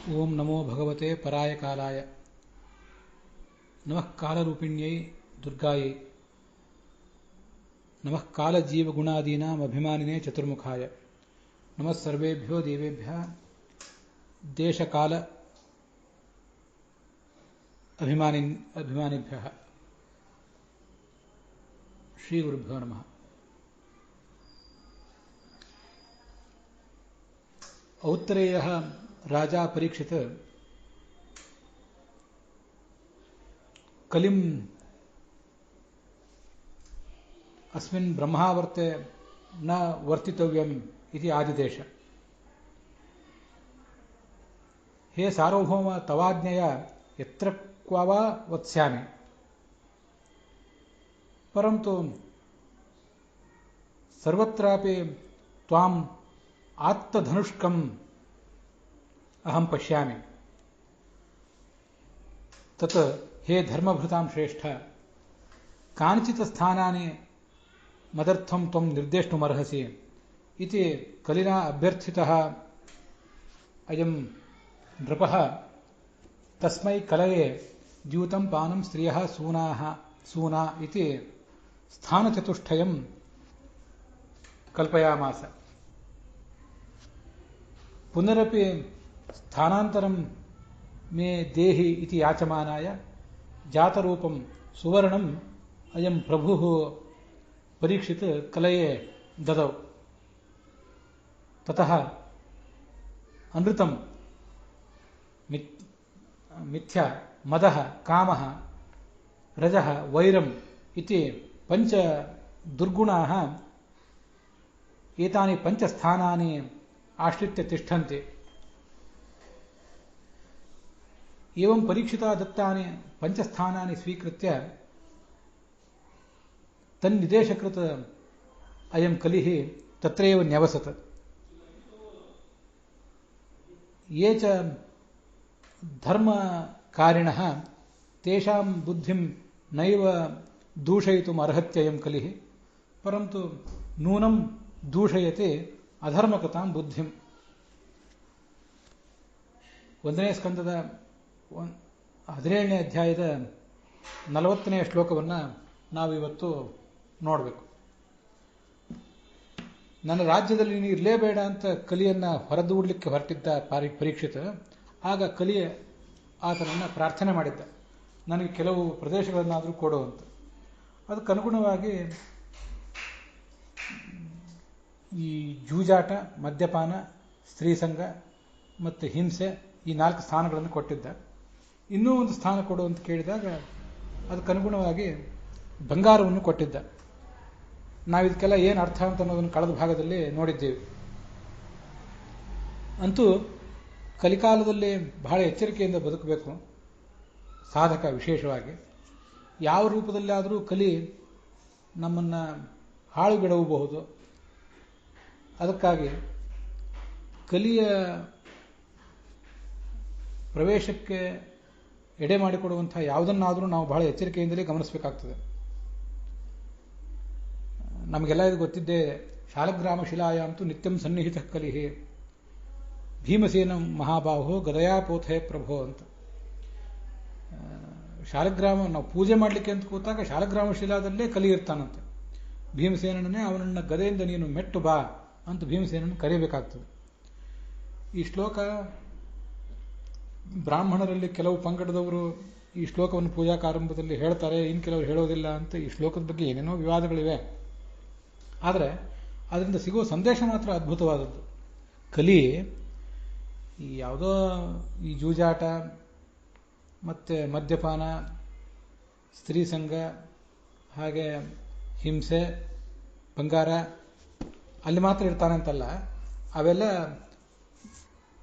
ಓಂ ನಮೋ ಭಗವತೆ ಪರಾಯ ಕಾಲಾಯ ನಮಃ ಕಾಲರೂಪಿಣ್ಯೈ ದುರ್ಗಾಯೈ ನಮಃ ಕಾಲಜೀವಗುಣಾದೀನಾಂ ಅಭಿಮಾನಿನೇ ಚತುರ್ಮುಖಾಯ ನಮಃ ಸರ್ವೇಭ್ಯೋ ದೇವೇಭ್ಯಃ ದೇಶಕಾಲ ಅಭಿಮಾನಿಭ್ಯಃ ಶ್ರೀ ಗುರುಭ್ಯೋ ನಮಃ. ಔತ್ತರೇಯಃ ರಾಜ ಪರೀಕ್ಷಿತ ಕಲಿಂ ಅಸ್ಮಿನ್ ಬ್ರಹ್ಮಾವರ್ತೆ ನ ವರ್ತಿತವ್ಯಂ ಇತಿ ಆದಿದೇಶ. ಹೇ ಸಾರ್ವಭೌಮ, ತವಾಜ್ಞೆಯ ಯತ್ರ ಕ್ವ ವಾ ವತ್ಸ್ಯಾಮಿ, ಪರಂತು ಸರ್ವತ್ರಾಪಿ ತ್ವಾಂ ಆತ್ತಧನುಷ್ಕಂ ಅಹಂ ಪಶ್ಯಾಮಿ. ತತ್ ಹೇ ಧರ್ಮಭೃತಾಂ ಶ್ರೇಷ್ಠ, ಕಾನಿಚಿತ್ ಸ್ಥಾನಾನಿ ಮದರ್ಥಂ ತ್ವಂ ನಿರ್ದೇಷ್ಟುಮರ್ಹಸಿ ಇತಿ ಕಲಿನಾ ಅಭ್ಯರ್ಥಿತಃ ಅಯಂ ನೃಪಃ ತಸ್ಮೈ ಕಲಯೇ ದ್ಯೂತಂ ಪಾನಂ ಸ್ತ್ರಿಯಃ ಸೂನಾ ಇತಿ ಸ್ಥಾನಚತುಷ್ಟಯಂ ಕಲ್ಪಯಾಮಾಸ. ಪುನರಪಿ ಸ್ಥಾನಾಂತರಂ ಮೇ ದೇಹಿ ಇತಿ ಯಾಚಮಾನಾಯ ಜಾತರೂಪಂ ಸುವರ್ಣಂ ಅಯಂ ಪ್ರಭುಃ ಪರೀಕ್ಷಿತ್ ಕಲಯೇ ದದೌ. ತತಃ ಅನೃತಂ ಮಿಥ್ಯಾ ಮದಃ ಕಾಮಃ ರಜಃ ವೈರಂ ಇತಿ ಪಂಚ ದುರ್ಗುಣಾಃ ಏತಾನಿ ಪಂಚಸ್ಥಾನಾನಿ ಆಶ್ರಿತ್ಯ ತಿಷ್ಠಂತೆ. ಏವಂ ಪರೀಕ್ಷಿತಾ ದತ್ತಾನಿ ಪಂಚಸ್ಥಾನಾನಿ ಸ್ವೀಕೃತ್ಯ ತನ್ನಿದೇಶಕೃತ ಅಯಂ ಕಲಿಃ ತತ್ರೈವ ನ್ಯವಸತ್. ಯೇ ಚ ಧರ್ಮಕಾರಿಣಃ ತೇಷಾಂ ಬುದ್ಧಿಂ ನೈವ ದೂಷಯಿತುಮ್ ಅರ್ಹತ್ಯಯಂ ಕಲಿಃ, ಪರಂತು ನೂನಂ ದೂಷಯತೆ ಅಧರ್ಮಕತಾಂ ಬುದ್ಧಿಂ. 1ನೇ ಸ್ಕಂದದ 17ನೇ ಅಧ್ಯಾಯದ 40ನೇ ಶ್ಲೋಕವನ್ನು ನಾವಿವತ್ತು ನೋಡಬೇಕು. ನನ್ನ ರಾಜ್ಯದಲ್ಲಿ ನೀನು ಇರಲೇಬೇಡ ಅಂತ ಕಲಿಯನ್ನು ಹೊರದೂಡಲಿಕ್ಕೆ ಹೊರಟಿದ್ದ ಪರೀಕ್ಷಿತ. ಆಗ ಕಲಿಯ ಆತನನ್ನು ಪ್ರಾರ್ಥನೆ ಮಾಡಿದ್ದ, ನನಗೆ ಕೆಲವು ಪ್ರದೇಶಗಳನ್ನಾದರೂ ಕೊಡುವಂತ. ಅದಕ್ಕನುಗುಣವಾಗಿ ಈ ಜೂಜಾಟ, ಮದ್ಯಪಾನ, ಸ್ತ್ರೀಸಂಗ ಮತ್ತು ಹಿಂಸೆ ಈ 4 ಸ್ಥಾನಗಳನ್ನು ಕೊಟ್ಟಿದ್ದ. ಇನ್ನೂ ಒಂದು ಸ್ಥಾನ ಕೊಡು ಅಂತ ಕೇಳಿದಾಗ ಅದಕ್ಕನುಗುಣವಾಗಿ ಬಂಗಾರವನ್ನು ಕೊಟ್ಟಿದ್ದ. ನಾವಿದಕ್ಕೆಲ್ಲ ಏನು ಅರ್ಥ ಅಂತ ಅನ್ನೋದನ್ನು ಕಳೆದ ಭಾಗದಲ್ಲಿ ನೋಡಿದ್ದೇವೆ. ಅಂತೂ ಕಲಿಕಾಲದಲ್ಲಿ ಬಹಳ ಎಚ್ಚರಿಕೆಯಿಂದ ಬದುಕಬೇಕು ಸಾಧಕ. ವಿಶೇಷವಾಗಿ ಯಾವ ರೂಪದಲ್ಲಾದರೂ ಕಲಿ ನಮ್ಮನ್ನು ಹಾಳುಗೆಡವಬಹುದು. ಅದಕ್ಕಾಗಿ ಕಲಿಯ ಪ್ರವೇಶಕ್ಕೆ ಎಡೆ ಮಾಡಿಕೊಡುವಂಥ ಯಾವುದನ್ನಾದರೂ ನಾವು ಬಹಳ ಎಚ್ಚರಿಕೆಯಿಂದಲೇ ಗಮನಿಸಬೇಕಾಗ್ತದೆ. ನಮಗೆಲ್ಲ ಇದು ಗೊತ್ತಿದ್ದೇ. ಶಾಲಗ್ರಾಮ ಶಿಲಾಯಾಂತೂ ನಿತ್ಯಂ ಸನ್ನಿಹಿತ ಕಲಿಹಿ ಭೀಮಸೇನ ಮಹಾಬಾಹೋ ಗದಯಾಪೋಥೆ ಪ್ರಭೋ ಅಂತ. ಶಾಲಗ್ರಾಮ ನಾವು ಪೂಜೆ ಮಾಡಲಿಕ್ಕೆ ಅಂತ ಕೂತಾಗ ಶಾಲಗ್ರಾಮ ಶಿಲಾದಲ್ಲೇ ಕಲಿ ಇರ್ತಾನಂತೆ. ಭೀಮಸೇನನ್ನೇ ಅವನನ್ನು ಗದೆಯಿಂದ ನೀನು ಮೆಟ್ಟು ಬಾ ಅಂತ ಭೀಮಸೇನನ್ನು ಕರೆಯಬೇಕಾಗ್ತದೆ. ಈ ಶ್ಲೋಕ ಬ್ರಾಹ್ಮಣರಲ್ಲಿ ಕೆಲವು ಪಂಗಡದವರು ಈ ಶ್ಲೋಕವನ್ನು ಪೂಜಾಕಾರಂಭದಲ್ಲಿ ಹೇಳ್ತಾರೆ, ಇನ್ನು ಕೆಲವರು ಹೇಳೋದಿಲ್ಲ ಅಂತ. ಈ ಶ್ಲೋಕದ ಬಗ್ಗೆ ಏನೇನೋ ವಿವಾದಗಳಿವೆ. ಆದರೆ ಅದರಿಂದ ಸಿಗುವ ಸಂದೇಶ ಮಾತ್ರ ಅದ್ಭುತವಾದದ್ದು. ಕಲಿ ಈ ಯಾವುದೋ ಈ ಜೂಜಾಟ ಮತ್ತು ಮದ್ಯಪಾನ, ಸ್ತ್ರೀಸಂಗ, ಹಾಗೆ ಹಿಂಸೆ, ಬಂಗಾರ ಅಲ್ಲಿ ಮಾತ್ರ ಇರ್ತಾನೆ ಅಂತಲ್ಲ. ಅವೆಲ್ಲ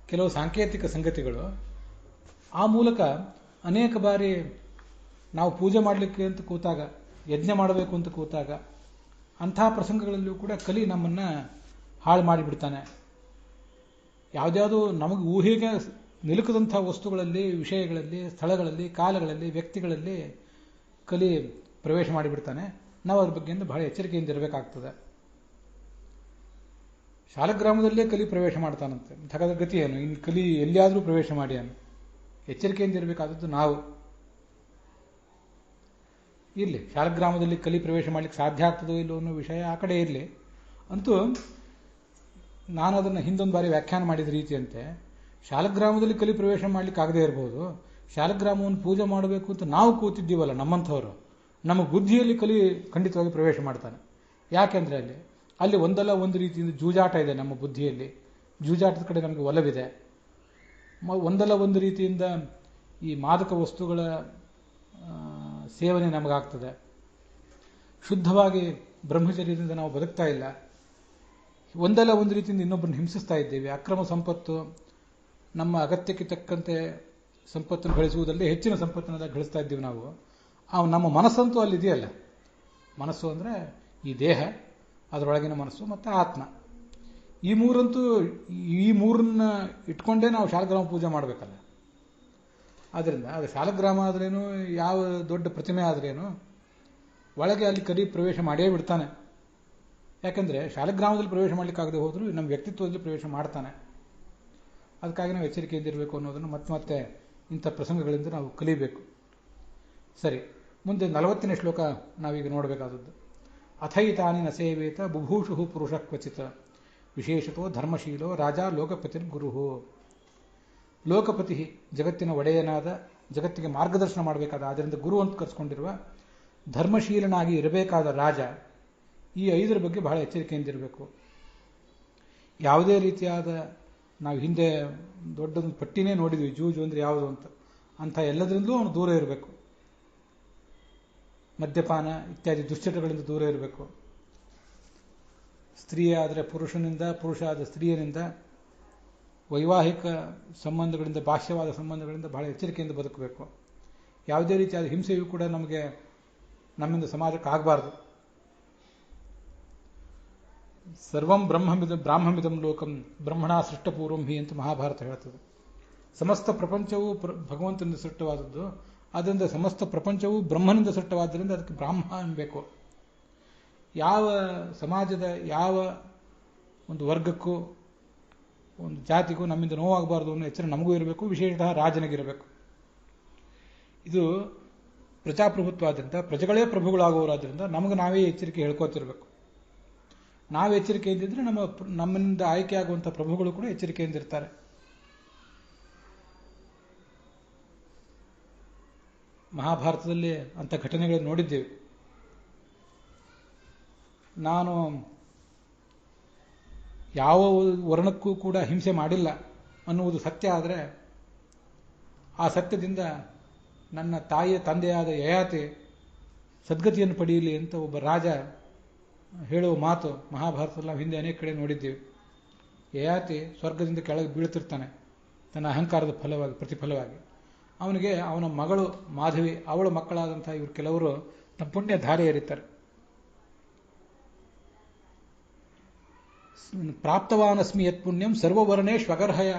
ಕೆಲವು ಸಾಂಕೇತಿಕ ಸಂಗತಿಗಳು. ಆ ಮೂಲಕ ಅನೇಕ ಬಾರಿ ನಾವು ಪೂಜೆ ಮಾಡಲಿಕ್ಕೆ ಅಂತ ಕೂತಾಗ, ಯಜ್ಞ ಮಾಡಬೇಕು ಅಂತ ಕೂತಾಗ ಅಂಥ ಪ್ರಸಂಗಗಳಲ್ಲಿಯೂ ಕೂಡ ಕಲಿ ನಮ್ಮನ್ನು ಹಾಳು ಮಾಡಿಬಿಡ್ತಾನೆ. ಯಾವುದ್ಯಾವುದು ನಮಗೆ ಊಹೆಗೆ ನಿಲುಕದಂಥ ವಸ್ತುಗಳಲ್ಲಿ, ವಿಷಯಗಳಲ್ಲಿ, ಸ್ಥಳಗಳಲ್ಲಿ, ಕಾಲಗಳಲ್ಲಿ, ವ್ಯಕ್ತಿಗಳಲ್ಲಿ ಕಲಿ ಪ್ರವೇಶ ಮಾಡಿಬಿಡ್ತಾನೆ. ನಾವು ಅದ್ರ ಬಗ್ಗೆಯಿಂದ ಬಹಳ ಎಚ್ಚರಿಕೆಯಿಂದ ಇರಬೇಕಾಗ್ತದೆ. ಶಾಲಗ್ರಾಮದಲ್ಲೇ ಕಲಿ ಪ್ರವೇಶ ಮಾಡ್ತಾನಂತೆ. ಹಾಗಾದ್ರೆ ಗತಿ ಏನು? ಇನ್ನು ಕಲಿ ಎಲ್ಲಿಯಾದರೂ ಪ್ರವೇಶ ಮಾಡಿ ಅನು. ಎಚ್ಚರಿಕೆಯಿಂದ ಇರಬೇಕಾದದ್ದು ನಾವು. ಇರಲಿ, ಶಾಲಗ್ರಾಮದಲ್ಲಿ ಕಲಿ ಪ್ರವೇಶ ಮಾಡಲಿಕ್ಕೆ ಸಾಧ್ಯ ಆಗ್ತದೋ ಇಲ್ಲೋ ಅನ್ನೋ ವಿಷಯ ಆ ಕಡೆ ಇರಲಿ. ಅಂತೂ ನಾನು ಅದನ್ನು ಹಿಂದೊಂದು ಬಾರಿ ವ್ಯಾಖ್ಯಾನ ಮಾಡಿದ ರೀತಿಯಂತೆ ಶಾಲಗ್ರಾಮದಲ್ಲಿ ಕಲಿ ಪ್ರವೇಶ ಮಾಡಲಿಕ್ಕೆ ಆಗದೇ ಇರಬಹುದು. ಶಾಲಗ್ರಾಮವನ್ನು ಪೂಜೆ ಮಾಡಬೇಕು ಅಂತ ನಾವು ಕೂತಿದ್ದೀವಲ್ಲ ನಮ್ಮಂಥವರು, ನಮ್ಮ ಬುದ್ಧಿಯಲ್ಲಿ ಕಲಿ ಖಂಡಿತವಾಗಿ ಪ್ರವೇಶ ಮಾಡ್ತಾನೆ. ಯಾಕೆಂದರೆ ಅಲ್ಲಿ ಒಂದಲ್ಲ ಒಂದು ರೀತಿಯಿಂದ ಜೂಜಾಟ ಇದೆ. ನಮ್ಮ ಬುದ್ಧಿಯಲ್ಲಿ ಜೂಜಾಟದ ಕಡೆ ನಮಗೆ ಒಲವಿದೆ. ಒಂದಲ್ಲ ಒಂದು ರೀತಿಯಿಂದ ಈ ಮಾದಕ ವಸ್ತುಗಳ ಸೇವನೆ ನಮಗಾಗ್ತದೆ. ಶುದ್ಧವಾಗಿ ಬ್ರಹ್ಮಚರ್ಯದಿಂದ ನಾವು ಬದುಕ್ತಾ ಇಲ್ಲ. ಒಂದಲ್ಲ ಒಂದು ರೀತಿಯಿಂದ ಇನ್ನೊಬ್ಬರನ್ನು ಹಿಂಸಿಸ್ತಾ ಇದ್ದೇವೆ. ಅಕ್ರಮ ಸಂಪತ್ತು, ನಮ್ಮ ಅಗತ್ಯಕ್ಕೆ ತಕ್ಕಂತೆ ಸಂಪತ್ತನ್ನು ಗಳಿಸುವುದಲ್ಲದೆ ಹೆಚ್ಚಿನ ಸಂಪತ್ತನ್ನು ಗಳಿಸ್ತಾ ಇದ್ದೀವಿ ನಾವು. ನಮ್ಮ ಮನಸ್ಸಂತೂ ಅಲ್ಲಿದೆಯಲ್ಲ. ಮನಸ್ಸು ಅಂದರೆ ಈ ದೇಹ, ಅದರೊಳಗಿನ ಮನಸ್ಸು ಮತ್ತು ಆತ್ಮ. ಈ ಮೂರನ್ನ ಇಟ್ಕೊಂಡೇ ನಾವು ಶಾಲಗ್ರಾಮ ಪೂಜೆ ಮಾಡಬೇಕಲ್ಲ. ಆದ್ದರಿಂದ ಅದು ಶಾಲಗ್ರಾಮ ಆದ್ರೇನು, ಯಾವ ದೊಡ್ಡ ಪ್ರತಿಮೆ ಆದ್ರೇನು, ಒಳಗೆ ಅಲ್ಲಿ ಕಲಿ ಪ್ರವೇಶ ಮಾಡೇ ಬಿಡ್ತಾನೆ. ಯಾಕಂದರೆ ಶಾಲಗ್ರಾಮದಲ್ಲಿ ಪ್ರವೇಶ ಮಾಡಲಿಕ್ಕಾಗದೆ ಹೋದರೂ ನಮ್ಮ ವ್ಯಕ್ತಿತ್ವದಲ್ಲಿ ಪ್ರವೇಶ ಮಾಡ್ತಾನೆ. ಅದಕ್ಕಾಗಿ ನಾವು ಎಚ್ಚರಿಕೆಯಿಂದಿರಬೇಕು ಅನ್ನೋದನ್ನು ಮತ್ತೆ ಇಂಥ ಪ್ರಸಂಗಗಳಿಂದ ನಾವು ಕಲಿಬೇಕು. ಸರಿ, ಮುಂದೆ 40ನೇ ಶ್ಲೋಕ ನಾವೀಗ ನೋಡಬೇಕಾದದ್ದು. ಅಥೈತಾನಿ ನ ಸೇವೇತ ಬುಭೂಷು ಪುರುಷ ಕ್ವಚಿತ ವಿಶೇಷತೋ ಧರ್ಮಶೀಲೋ ರಾಜ ಲೋಕಪತಿರ್ಗುರು. ಲೋಕಪತಿ, ಜಗತ್ತಿನ ಒಡೆಯನಾದ, ಜಗತ್ತಿಗೆ ಮಾರ್ಗದರ್ಶನ ಮಾಡಬೇಕಾದ, ಆದ್ದರಿಂದ ಗುರು ಅಂತ ಕರೆಸ್ಕೊಂಡಿರುವ ಧರ್ಮಶೀಲನಾಗಿ ಇರಬೇಕಾದ ರಾಜ, ಈ 5 ಬಗ್ಗೆ ಬಹಳ ಎಚ್ಚರಿಕೆಯಿಂದಿರಬೇಕು. ಯಾವುದೇ ರೀತಿಯಾದ, ನಾವು ಹಿಂದೆ ದೊಡ್ಡದೊಂದು ಪಟ್ಟಿನೇ ನೋಡಿದ್ವಿ, ಜೂಜು ಅಂದರೆ ಯಾವುದು ಅಂತ. ಅಂಥ ಎಲ್ಲದರಿಂದಲೂ ಅವನು ದೂರ ಇರಬೇಕು. ಮದ್ಯಪಾನ ಇತ್ಯಾದಿ ದುಶ್ಚಟಗಳಿಂದ ದೂರ ಇರಬೇಕು. ಸ್ತ್ರೀ ಆದರೆ ಪುರುಷನಿಂದ, ಪುರುಷ ಆದ ಸ್ತ್ರೀಯನಿಂದ, ವೈವಾಹಿಕ ಸಂಬಂಧಗಳಿಂದ, ಬಾಹ್ಯವಾದ ಸಂಬಂಧಗಳಿಂದ ಬಹಳ ಎಚ್ಚರಿಕೆಯಿಂದ ಬದುಕಬೇಕು. ಯಾವುದೇ ರೀತಿಯಾದ ಹಿಂಸೆಯೂ ಕೂಡ ನಮ್ಮಿಂದ ಸಮಾಜಕ್ಕೆ ಆಗಬಾರ್ದು. ಸರ್ವಂ ಬ್ರಾಹ್ಮಮಿದಂ ಲೋಕಂ ಬ್ರಹ್ಮಣ ಸೃಷ್ಟಪೂರ್ವಂ ಹಿ ಅಂತ ಮಹಾಭಾರತ ಹೇಳ್ತದೆ. ಸಮಸ್ತ ಪ್ರಪಂಚವೂ ಭಗವಂತನಿಂದ ಸೃಷ್ಟವಾದದ್ದು. ಆದ್ದರಿಂದ ಸಮಸ್ತ ಪ್ರಪಂಚವೂ ಬ್ರಹ್ಮನಿಂದ ಸೃಷ್ಟವಾದ್ದರಿಂದ ಅದಕ್ಕೆ ಬ್ರಾಹ್ಮ ಅನ್ಬೇಕು. ಯಾವ ಸಮಾಜದ ಯಾವ ಒಂದು ವರ್ಗಕ್ಕೂ ಒಂದು ಜಾತಿಗೂ ನಮ್ಮಿಂದ ನೋವಾಗಬಾರ್ದು ಅನ್ನೋ ಎಚ್ಚರ ನಮಗೂ ಇರಬೇಕು, ವಿಶೇಷತಃ ರಾಜನಿಗಿರಬೇಕು. ಇದು ಪ್ರಜಾಪ್ರಭುತ್ವ ಆದ್ದರಿಂದ, ಪ್ರಜೆಗಳೇ ಪ್ರಭುಗಳಾಗುವವರಾದ್ರಿಂದ ನಮಗೆ ನಾವೇ ಎಚ್ಚರಿಕೆ ಹೇಳ್ಕೋತಿರ್ಬೇಕು. ನಾವು ಎಚ್ಚರಿಕೆಯಿಂದಿದ್ರೆ ನಮ್ಮಿಂದ ಆಯ್ಕೆಯಾಗುವಂಥ ಪ್ರಭುಗಳು ಕೂಡ ಎಚ್ಚರಿಕೆಯಿಂದಿರ್ತಾರೆ. ಮಹಾಭಾರತದಲ್ಲಿ ಅಂಥ ಘಟನೆಗಳನ್ನು ನೋಡಿದ್ದೇವೆ. ನಾನು ಯಾವ ವರ್ಣಕ್ಕೂ ಕೂಡ ಹಿಂಸೆ ಮಾಡಿಲ್ಲ ಅನ್ನುವುದು ಸತ್ಯ ಆದರೆ, ಆ ಸತ್ಯದಿಂದ ನನ್ನ ತಾಯಿಯ ತಂದೆಯಾದ ಯಯಾತಿ ಸದ್ಗತಿಯನ್ನು ಪಡೆಯಲಿ ಅಂತ ಒಬ್ಬ ರಾಜ ಹೇಳುವ ಮಾತು ಮಹಾಭಾರತದಲ್ಲಿ ನಾವು ಹಿಂದೆ ಅನೇಕ ಕಡೆ ನೋಡಿದ್ದೇವೆ. ಯಯಾತಿ ಸ್ವರ್ಗದಿಂದ ಕೆಳಗೆ ಬೀಳ್ತಿರ್ತಾನೆ ತನ್ನ ಅಹಂಕಾರದ ಪ್ರತಿಫಲವಾಗಿ. ಅವನಿಗೆ ಅವನ ಮಗಳು ಮಾಧವಿ, ಅವಳ ಮಕ್ಕಳಾದಂತಹ ಇವರು ಕೆಲವರು ತಮ್ಮ ಪುಣ್ಯ ಧಾರೆ ಎರಿತಾರೆ. ಪ್ರಾಪ್ತವಾನಸ್ಮಿ ಯತ್ ಪುಣ್ಯಂ ಸರ್ವವರ್ಣೇ ಶ್ವಗರ್ಹಯ.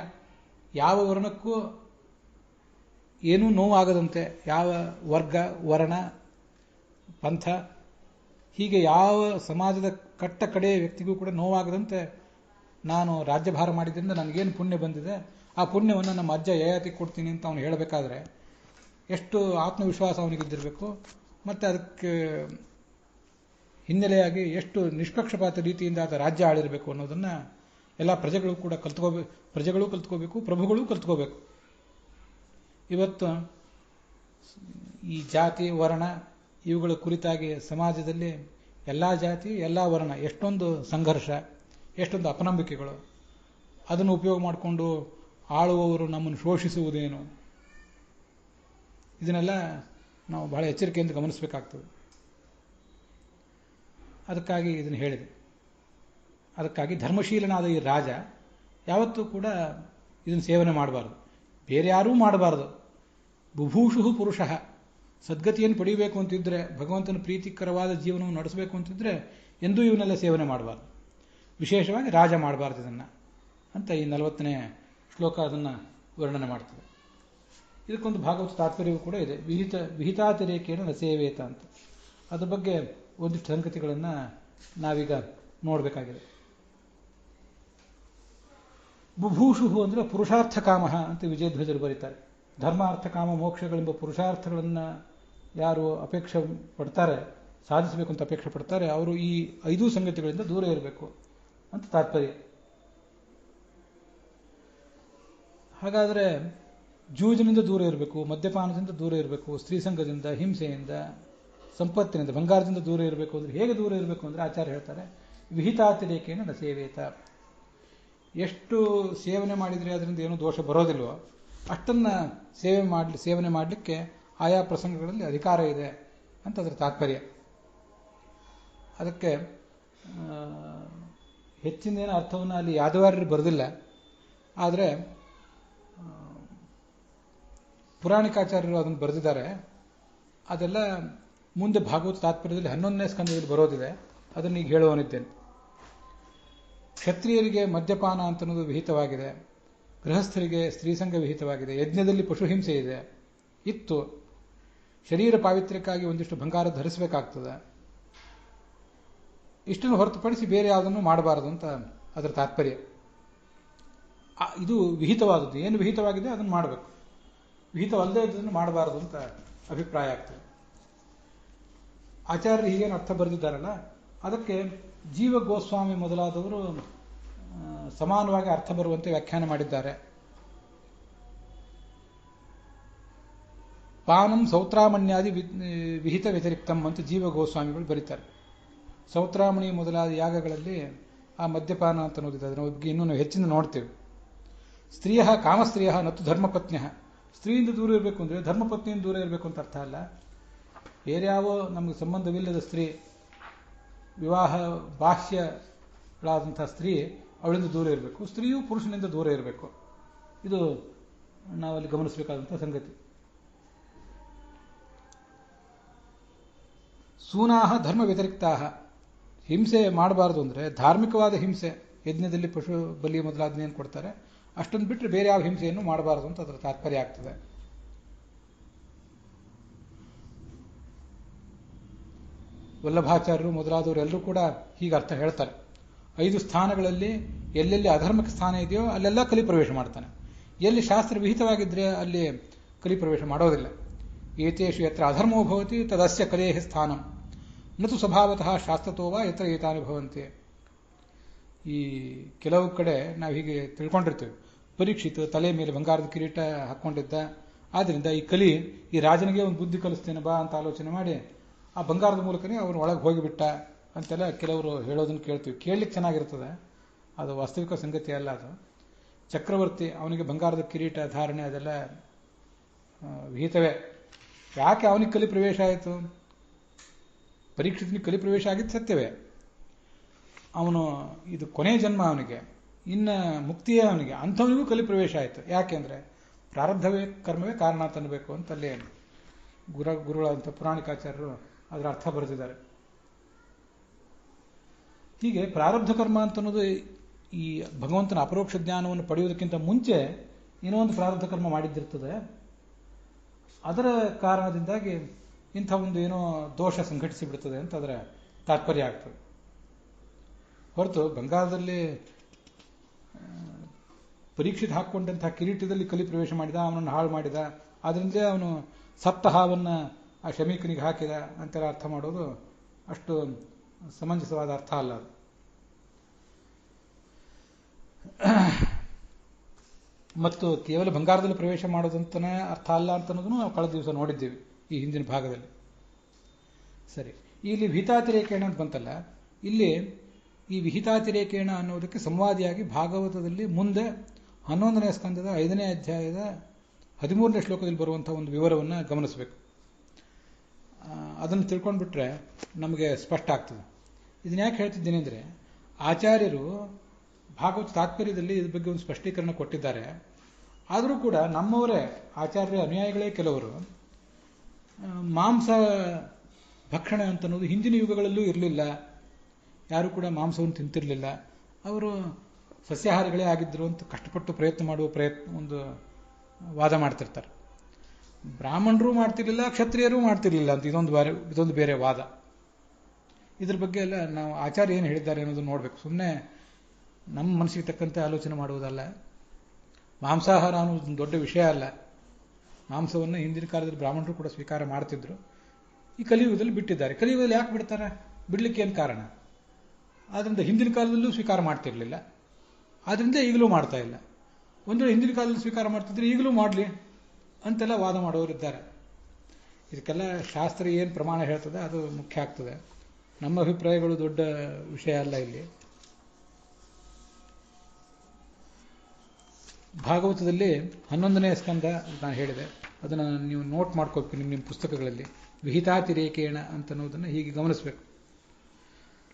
ಯಾವ ವರ್ಣಕ್ಕೂ ಏನೂ ನೋವಾಗದಂತೆ, ಯಾವ ವರ್ಗ, ವರ್ಣ, ಪಂಥ, ಹೀಗೆ ಯಾವ ಸಮಾಜದ ಕಟ್ಟ ಕಡೆ ವ್ಯಕ್ತಿಗೂ ಕೂಡ ನೋವಾಗದಂತೆ ನಾನು ರಾಜ್ಯಭಾರ ಮಾಡಿದ್ರಿಂದ ನನಗೇನು ಪುಣ್ಯ ಬಂದಿದೆ, ಆ ಪುಣ್ಯವನ್ನು ನಮ್ಮ ಅಜ್ಜ ಯಯಾತಿ ಕೊಡ್ತೀನಿ ಅಂತ ಅವನು ಹೇಳಬೇಕಾದ್ರೆ ಎಷ್ಟು ಆತ್ಮವಿಶ್ವಾಸ ಅವನಿಗಿದ್ದಿರಬೇಕು. ಮತ್ತು ಅದಕ್ಕೆ ಹಿನ್ನೆಲೆಯಾಗಿ ಎಷ್ಟು ನಿಷ್ಪಕ್ಷಪಾತ ರೀತಿಯಿಂದ ಆತ ರಾಜ್ಯ ಆಳಿರಬೇಕು ಅನ್ನೋದನ್ನು ಎಲ್ಲ ಪ್ರಜೆಗಳು ಕೂಡ ಕಲ್ತ್ಕೋಬೇಕು, ಪ್ರಭುಗಳು ಕಲ್ತ್ಕೋಬೇಕು. ಇವತ್ತು ಈ ಜಾತಿ ವರ್ಣ ಇವುಗಳ ಕುರಿತಾಗಿ ಸಮಾಜದಲ್ಲಿ ಎಲ್ಲ ಜಾತಿ ಎಲ್ಲ ವರ್ಣ ಎಷ್ಟೊಂದು ಸಂಘರ್ಷ, ಎಷ್ಟೊಂದು ಅಪನಂಬಿಕೆಗಳು. ಅದನ್ನು ಉಪಯೋಗ ಮಾಡಿಕೊಂಡು ಆಳುವವರು ನಮ್ಮನ್ನು ಶೋಷಿಸುವುದೇನು, ಇದನ್ನೆಲ್ಲ ನಾವು ಬಹಳ ಎಚ್ಚರಿಕೆಯಿಂದ ಗಮನಿಸಬೇಕಾಗ್ತದೆ. ಅದಕ್ಕಾಗಿ ಇದನ್ನು ಹೇಳಿದೆ. ಅದಕ್ಕಾಗಿ ಧರ್ಮಶೀಲನಾದ ಈ ರಾಜ ಯಾವತ್ತೂ ಕೂಡ ಇದನ್ನು ಸೇವನೆ ಮಾಡಬಾರ್ದು, ಬೇರೆ ಯಾರೂ ಮಾಡಬಾರ್ದು. ಬುಭೂಷು ಪುರುಷ, ಸದ್ಗತಿಯನ್ನು ಪಡೆಯಬೇಕು ಅಂತಿದ್ರೆ, ಭಗವಂತನ ಪ್ರೀತಿಕರವಾದ ಜೀವನವನ್ನು ನಡೆಸಬೇಕು ಅಂತಿದ್ರೆ ಎಂದೂ ಇವನ್ನೆಲ್ಲ ಸೇವನೆ ಮಾಡಬಾರ್ದು. ವಿಶೇಷವಾಗಿ ರಾಜ ಮಾಡಬಾರ್ದು ಇದನ್ನು ಅಂತ ಈ 40ನೇ ಶ್ಲೋಕ ಅದನ್ನು ವರ್ಣನೆ ಮಾಡ್ತದೆ. ಇದಕ್ಕೊಂದು ಭಾಗವತ ತಾತ್ಪರ್ಯವೂ ಕೂಡ ಇದೆ. ವಿಹಿತಾತಿರೇಕೇನ ನ ಸೇವೇತ ಅಂತ. ಅದ್ರ ಬಗ್ಗೆ ಒಂದಿಷ್ಟು ಸಂಗತಿಗಳನ್ನು ನಾವೀಗ ನೋಡಬೇಕಾಗಿದೆ. ಬುಭೂಷು ಅಂದರೆ ಪುರುಷಾರ್ಥ ಕಾಮ ಅಂತ ವಿಜಯಧ್ವಜರು ಬರೀತಾರೆ. ಧರ್ಮ ಅರ್ಥ ಕಾಮ ಮೋಕ್ಷಗಳೆಂಬ ಪುರುಷಾರ್ಥಗಳನ್ನು ಯಾರು ಅಪೇಕ್ಷೆ ಪಡ್ತಾರೆ, ಸಾಧಿಸಬೇಕು ಅಂತ ಅಪೇಕ್ಷೆ ಪಡ್ತಾರೆ, ಅವರು ಈ 5 ಸಂಗತಿಗಳಿಂದ ದೂರ ಇರಬೇಕು ಅಂತ ತಾತ್ಪರ್ಯ. ಹಾಗಾದರೆ ಜೂಜಿನಿಂದ ದೂರ ಇರಬೇಕು, ಮದ್ಯಪಾನದಿಂದ ದೂರ ಇರಬೇಕು, ಸ್ತ್ರೀ ಸಂಘದಿಂದ, ಹಿಂಸೆಯಿಂದ, ಸಂಪತ್ತಿನಿಂದ, ಬಂಗಾರದಿಂದ ದೂರ ಇರಬೇಕು ಅಂದರೆ ಹೇಗೆ ದೂರ ಇರಬೇಕು ಅಂದರೆ ಆಚಾರ್ಯ ಹೇಳ್ತಾರೆ, ವಿಹಿತಾತಿರೇಕೇನ ನ ಸೇವೇತ. ಎಷ್ಟು ಸೇವನೆ ಮಾಡಿದರೆ ಅದರಿಂದ ಏನೂ ದೋಷ ಬರೋದಿಲ್ವೋ ಅಷ್ಟನ್ನು ಸೇವನೆ ಮಾಡಲಿಕ್ಕೆ ಆಯಾ ಪ್ರಸಂಗಗಳಲ್ಲಿ ಅಧಿಕಾರ ಇದೆ ಅಂತ ಅದರ ತಾತ್ಪರ್ಯ. ಅದಕ್ಕೆ ಹೆಚ್ಚಿನ ಅರ್ಥವನ್ನು ಅಲ್ಲಿ ಯಾದವಾರ್ಯರು ಬರೆದಿಲ್ಲ. ಆದರೆ ಪುರಾಣಿಕಾಚಾರ್ಯರು ಅದನ್ನು ಬರೆದಿದ್ದಾರೆ. ಅದೆಲ್ಲ ಮುಂದೆ ಭಾಗವತ ತಾತ್ಪರ್ಯದಲ್ಲಿ 11ನೇ ಸ್ಕಂದದಲ್ಲಿ ಬರೋದಿದೆ. ಅದನ್ನು ಈಗ ಹೇಳುವನಿದ್ದೇನೆ. ಕ್ಷತ್ರಿಯರಿಗೆ ಮದ್ಯಪಾನ ಅಂತನ್ನೋದು ವಿಹಿತವಾಗಿದೆ, ಗೃಹಸ್ಥರಿಗೆ ಸ್ತ್ರೀಸಂಗ ವಿಹಿತವಾಗಿದೆ, ಯಜ್ಞದಲ್ಲಿ ಪಶುಹಿಂಸೆ ಇದೆ ಇತ್ತು, ಶರೀರ ಪಾವಿತ್ರ್ಯಕ್ಕಾಗಿ ಒಂದಿಷ್ಟು ಬಂಗಾರ ಧರಿಸಬೇಕಾಗ್ತದೆ. ಇಷ್ಟನ್ನು ಹೊರತುಪಡಿಸಿ ಬೇರೆ ಯಾವುದನ್ನು ಮಾಡಬಾರದು ಅಂತ ಅದರ ತಾತ್ಪರ್ಯ. ಇದು ವಿಹಿತವಾದದ್ದು. ಏನು ವಿಹಿತವಾಗಿದೆ ಅದನ್ನು ಮಾಡಬೇಕು, ವಿಹಿತವಲ್ಲದೆ ಇದನ್ನು ಮಾಡಬಾರದು ಅಂತ ಅಭಿಪ್ರಾಯ ಆಗ್ತದೆ. ಆಚಾರ್ಯರು ಹೀಗೇನು ಅರ್ಥ ಬರೆದಿದ್ದಾರಲ್ಲ, ಅದಕ್ಕೆ ಜೀವ ಗೋಸ್ವಾಮಿ ಮೊದಲಾದವರು ಸಮಾನವಾಗಿ ಅರ್ಥ ಬರುವಂತೆ ವ್ಯಾಖ್ಯಾನ ಮಾಡಿದ್ದಾರೆ. ಪಾನಂ ಸೌತ್ರಾಮಣ್ಯಾದಿ ವಿಹಿತ ವ್ಯತಿರಿಕ್ತಂ ಅಂತ ಜೀವ ಗೋಸ್ವಾಮಿಗಳು ಬರೀತಾರೆ. ಸೌತ್ರಾಮಣಿ ಮೊದಲಾದ ಯಾಗಗಳಲ್ಲಿ ಆ ಮದ್ಯಪಾನ ಅಂತ ಅನ್ನೋದಿದೆ. ಅದರ ಬಗ್ಗೆ ಇನ್ನೂ ನಾವು ಹೆಚ್ಚಿನ ನೋಡ್ತೇವೆ. ಸ್ತ್ರೀಯ ಕಾಮಸ್ತ್ರೀಯ ನತ್ತು ಧರ್ಮಪತ್ನ್ಯ. ಸ್ತ್ರೀಯಿಂದ ದೂರ ಇರಬೇಕು ಅಂದರೆ ಧರ್ಮಪತ್ನಿಯಿಂದ ದೂರ ಇರಬೇಕು ಅಂತ ಅರ್ಥ ಅಲ್ಲ. ಬೇರೆ ಯಾವ ನಮಗೆ ಸಂಬಂಧವಿಲ್ಲದ ಸ್ತ್ರೀ, ವಿವಾಹ ಬಾಹ್ಯಳಾದಂಥ ಸ್ತ್ರೀ, ಅವಳಿಂದ ದೂರ ಇರಬೇಕು. ಸ್ತ್ರೀಯು ಪುರುಷನಿಂದ ದೂರ ಇರಬೇಕು. ಇದು ನಾವಲ್ಲಿ ಗಮನಿಸಬೇಕಾದಂಥ ಸಂಗತಿ. ಸೂನಾಹ ಧರ್ಮ ವ್ಯತಿರಿಕ್ತಾ. ಹಿಂಸೆ ಮಾಡಬಾರದು ಅಂದರೆ ಧಾರ್ಮಿಕವಾದ ಹಿಂಸೆ, ಯಜ್ಞದಲ್ಲಿ ಪಶು ಬಲಿ ಮೊದಲಾದನೇನು ಕೊಡ್ತಾರೆ ಅಷ್ಟೊಂದು ಬಿಟ್ಟರೆ ಬೇರೆ ಯಾವ ಹಿಂಸೆಯನ್ನು ಮಾಡಬಾರದು ಅಂತ ಅದರ ತಾತ್ಪರ್ಯ ಆಗ್ತದೆ. ವಲ್ಲಭಾಚಾರ್ಯರು ಮೊದಲಾದವರು ಎಲ್ಲರೂ ಕೂಡ ಹೀಗೆ ಅರ್ಥ ಹೇಳ್ತಾರೆ. 5 ಸ್ಥಾನಗಳಲ್ಲಿ ಎಲ್ಲೆಲ್ಲಿ ಅಧರ್ಮಕ್ಕೆ ಸ್ಥಾನ ಇದೆಯೋ ಅಲ್ಲೆಲ್ಲ ಕಲಿಪ್ರವೇಶ ಮಾಡ್ತಾನೆ. ಎಲ್ಲಿ ಶಾಸ್ತ್ರ ವಿಹಿತವಾಗಿದ್ದರೆ ಅಲ್ಲಿ ಕಲಿಪ್ರವೇಶ ಮಾಡೋದಿಲ್ಲ. ಏತೇಷು ಯತ್ರ ಅಧರ್ಮೋ ಭವತಿ ತದಸ್ಯ ಕಲೇಹ ಸ್ಥಾನಂ ನತು ಸ್ವಭಾವತಃ ಶಾಸ್ತ್ರತೋವಾ ಯತ್ರ ಏತಾನಿ ಭವಂತಿ. ಈ ಕೆಲವು ಕಡೆ ನಾವು ಹೀಗೆ ತಿಳ್ಕೊಂಡಿರ್ತೇವೆ, ಪರೀಕ್ಷಿತ ತಲೆ ಮೇಲೆ ಬಂಗಾರದ ಕಿರೀಟ ಹಾಕ್ಕೊಂಡಿದ್ದ, ಆದ್ದರಿಂದ ಈ ಕಲಿ ಈ ರಾಜನಿಗೆ ಒಂದು ಬುದ್ಧಿ ಕಲಿಸ್ತೇನೆ ಬಾ ಅಂತ ಆಲೋಚನೆ ಮಾಡಿ ಆ ಬಂಗಾರದ ಮೂಲಕನೇ ಅವನು ಒಳಗೆ ಹೋಗಿಬಿಟ್ಟ ಅಂತೆಲ್ಲ ಕೆಲವರು ಹೇಳೋದನ್ನು ಕೇಳ್ತೀವಿ. ಕೇಳಲಿಕ್ಕೆ ಚೆನ್ನಾಗಿರ್ತದೆ, ಅದು ವಾಸ್ತವಿಕ ಸಂಗತಿ ಅಲ್ಲ. ಅದು ಚಕ್ರವರ್ತಿ, ಅವನಿಗೆ ಬಂಗಾರದ ಕಿರೀಟ ಧಾರಣೆ ಅದೆಲ್ಲ ವಿಹಿತವೇ. ಯಾಕೆ ಅವನಿಗೆ ಕಲಿ ಪ್ರವೇಶ ಆಯಿತು? ಪರೀಕ್ಷಿತನಿಗೆ ಕಲಿ ಪ್ರವೇಶ ಆಗಿದ್ದು ಸತ್ಯವೇ. ಅವನು ಇದು ಕೊನೆ ಜನ್ಮ ಅವನಿಗೆ, ಇನ್ನು ಮುಕ್ತಿಯೇ ಅವನಿಗೆ, ಅಂಥವನಿಗೂ ಕಲಿ ಪ್ರವೇಶ ಆಯಿತು. ಯಾಕೆಂದರೆ ಪ್ರಾರಬ್ಧವೇ ಕರ್ಮವೇ ಕಾರಣ ಅಂತ ಅನ್ನಬೇಕು ಅಂತ ಅಲ್ಲಿ ಗುರುಗಳಂಥ ಪುರಾಣಿಕಾಚಾರ್ಯರು ಅದರ ಅರ್ಥ ಬರೆದಿದ್ದಾರೆ. ಹೀಗೆ ಪ್ರಾರಬ್ಧ ಕರ್ಮ ಅಂತ ಅನ್ನೋದು ಈ ಭಗವಂತನ ಅಪರೋಕ್ಷ ಜ್ಞಾನವನ್ನು ಪಡೆಯುವುದಕ್ಕಿಂತ ಮುಂಚೆ ಏನೋ ಒಂದು ಪ್ರಾರಬ್ಧ ಕರ್ಮ ಮಾಡಿದ್ದಿರ್ತದೆ. ಅದರ ಕಾರಣದಿಂದಾಗಿ ಇಂಥ ಒಂದು ಏನೋ ದೋಷ ಸಂಘಟಿಸಿ ಬಿಡ್ತದೆ ಅಂತ ಅದರ ತಾತ್ಪರ್ಯ ಆಗ್ತದೆ. ಹೊರತು ಬಂಗಾರದಲ್ಲಿ ಪರೀಕ್ಷಿತ ಹಾಕ್ಕೊಂಡಂತಹ ಕಿರೀಟದಲ್ಲಿ ಕಲಿ ಪ್ರವೇಶ ಮಾಡಿದ, ಅವನನ್ನು ಹಾಳು ಮಾಡಿದ, ಅದರಿಂದ ಅವನು ಸಪ್ತ ಹಾವನ್ನು ಆ ಶಮೀಕನಿಗೆ ಹಾಕಿದ ಅಂತೆಲ್ಲ ಅರ್ಥ ಮಾಡೋದು ಅಷ್ಟು ಸಮಂಜಸವಾದ ಅರ್ಥ ಅಲ್ಲ ಅದು. ಮತ್ತು ಕೇವಲ ಬಂಗಾರದಲ್ಲಿ ಪ್ರವೇಶ ಮಾಡೋದಂತನೇ ಅರ್ಥ ಅಲ್ಲ ಅಂತ ಅನ್ನೋದನ್ನು ನಾವು ಕಳೆದ ದಿವಸ ನೋಡಿದ್ದೀವಿ ಈ ಹಿಂದಿನ ಭಾಗದಲ್ಲಿ. ಸರಿ, ಇಲ್ಲಿ ವಿಹಿತಾತಿರೇಕೇಣ ಅಂತ ಬಂತಲ್ಲ, ಇಲ್ಲಿ ಈ ವಿಹಿತಾತಿರೇಕೇಣ ಅನ್ನೋದಕ್ಕೆ ಸಂವಾದಿಯಾಗಿ ಭಾಗವತದಲ್ಲಿ ಮುಂದೆ 11ನೇ ಸ್ಕಂದದ 5ನೇ ಅಧ್ಯಾಯದ 13ನೇ ಶ್ಲೋಕದಲ್ಲಿ ಬರುವಂಥ ಒಂದು ವಿವರವನ್ನು ಗಮನಿಸಬೇಕು. ಅದನ್ನು ತಿಳ್ಕೊಂಡ್ಬಿಟ್ರೆ ನಮಗೆ ಸ್ಪಷ್ಟ ಆಗ್ತದೆ. ಇದನ್ನ ಯಾಕೆ ಹೇಳ್ತಿದ್ದೀನಿ ಅಂದರೆ, ಆಚಾರ್ಯರು ಭಾಗವತ ತಾತ್ಪರ್ಯದಲ್ಲಿ ಇದ್ರ ಬಗ್ಗೆ ಒಂದು ಸ್ಪಷ್ಟೀಕರಣ ಕೊಟ್ಟಿದ್ದಾರೆ. ಆದರೂ ಕೂಡ ನಮ್ಮವರೇ ಆಚಾರ್ಯರ ಅನುಯಾಯಿಗಳೇ ಕೆಲವರು ಮಾಂಸ ಭಕ್ಷಣೆ ಅಂತನ್ನೋದು ಹಿಂದಿನ ಯುಗಗಳಲ್ಲೂ ಇರಲಿಲ್ಲ, ಯಾರೂ ಕೂಡ ಮಾಂಸವನ್ನು ತಿಂತಿರಲಿಲ್ಲ, ಅವರು ಸಸ್ಯಾಹಾರಿಗಳೇ ಆಗಿದ್ದರು ಅಂತ ಕಷ್ಟಪಟ್ಟು ಪ್ರಯತ್ನ ಮಾಡುವ ಒಂದು ವಾದ ಮಾಡ್ತಿರ್ತಾರೆ. ಬ್ರಾಹ್ಮಣರು ಮಾಡ್ತಿರ್ಲಿಲ್ಲ, ಕ್ಷತ್ರಿಯರೂ ಮಾಡ್ತಿರ್ಲಿಲ್ಲ ಅಂತ ಇದೊಂದು ಬೇರೆ ವಾದ. ಇದ್ರ ಬಗ್ಗೆ ಎಲ್ಲ ನಾವು ಆಚಾರ್ಯ ಏನು ಹೇಳಿದ್ದಾರೆ ಅನ್ನೋದು ನೋಡಬೇಕು. ಸುಮ್ಮನೆ ನಮ್ಮ ಮನಸ್ಸಿಗೆ ತಕ್ಕಂತೆ ಆಲೋಚನೆ ಮಾಡುವುದಲ್ಲ. ಮಾಂಸಾಹಾರ ಅನ್ನೋದು ಒಂದು ದೊಡ್ಡ ವಿಷಯ ಅಲ್ಲ. ಮಾಂಸವನ್ನು ಹಿಂದಿನ ಕಾಲದಲ್ಲಿ ಬ್ರಾಹ್ಮಣರು ಕೂಡ ಸ್ವೀಕಾರ ಮಾಡ್ತಿದ್ರು. ಈ ಕಲಿಯುಗದಲ್ಲಿ ಬಿಟ್ಟಿದ್ದಾರೆ. ಕಲಿಯುಗದಲ್ಲಿ ಯಾಕೆ ಬಿಡ್ತಾರೆ? ಬಿಡ್ಲಿಕ್ಕೆ ಏನು ಕಾರಣ? ಆದ್ದರಿಂದ ಹಿಂದಿನ ಕಾಲದಲ್ಲೂ ಸ್ವೀಕಾರ ಮಾಡ್ತಿರ್ಲಿಲ್ಲ, ಆದ್ರಿಂದ ಈಗಲೂ ಮಾಡ್ತಾ ಇಲ್ಲ. ಒಂದು ವೇಳೆ ಹಿಂದಿನ ಕಾಲದಲ್ಲಿ ಸ್ವೀಕಾರ ಮಾಡ್ತಿದ್ರೆ ಈಗಲೂ ಮಾಡಲಿ ಅಂತೆಲ್ಲ ವಾದ ಮಾಡೋರಿದ್ದಾರೆ. ಇದಕ್ಕೆಲ್ಲ ಶಾಸ್ತ್ರ ಏನು ಪ್ರಮಾಣ ಹೇಳ್ತದೆ ಅದು ಮುಖ್ಯ ಆಗ್ತದೆ. ನಮ್ಮ ಅಭಿಪ್ರಾಯಗಳು ದೊಡ್ಡ ವಿಷಯ ಅಲ್ಲ ಇಲ್ಲಿ. ಭಾಗವತದಲ್ಲಿ 11ನೇ ಸ್ಕಂದ ನಾನು ಹೇಳಿದೆ, ಅದನ್ನು ನೀವು ನೋಟ್ ಮಾಡ್ಕೋಬೇಕು ನಿಮ್ಮ ಪುಸ್ತಕಗಳಲ್ಲಿ. ವಿಹಿತಾತಿರೇಕೇಣ ಅಂತನ್ನೋದನ್ನು ಹೀಗೆ ಗಮನಿಸಬೇಕು.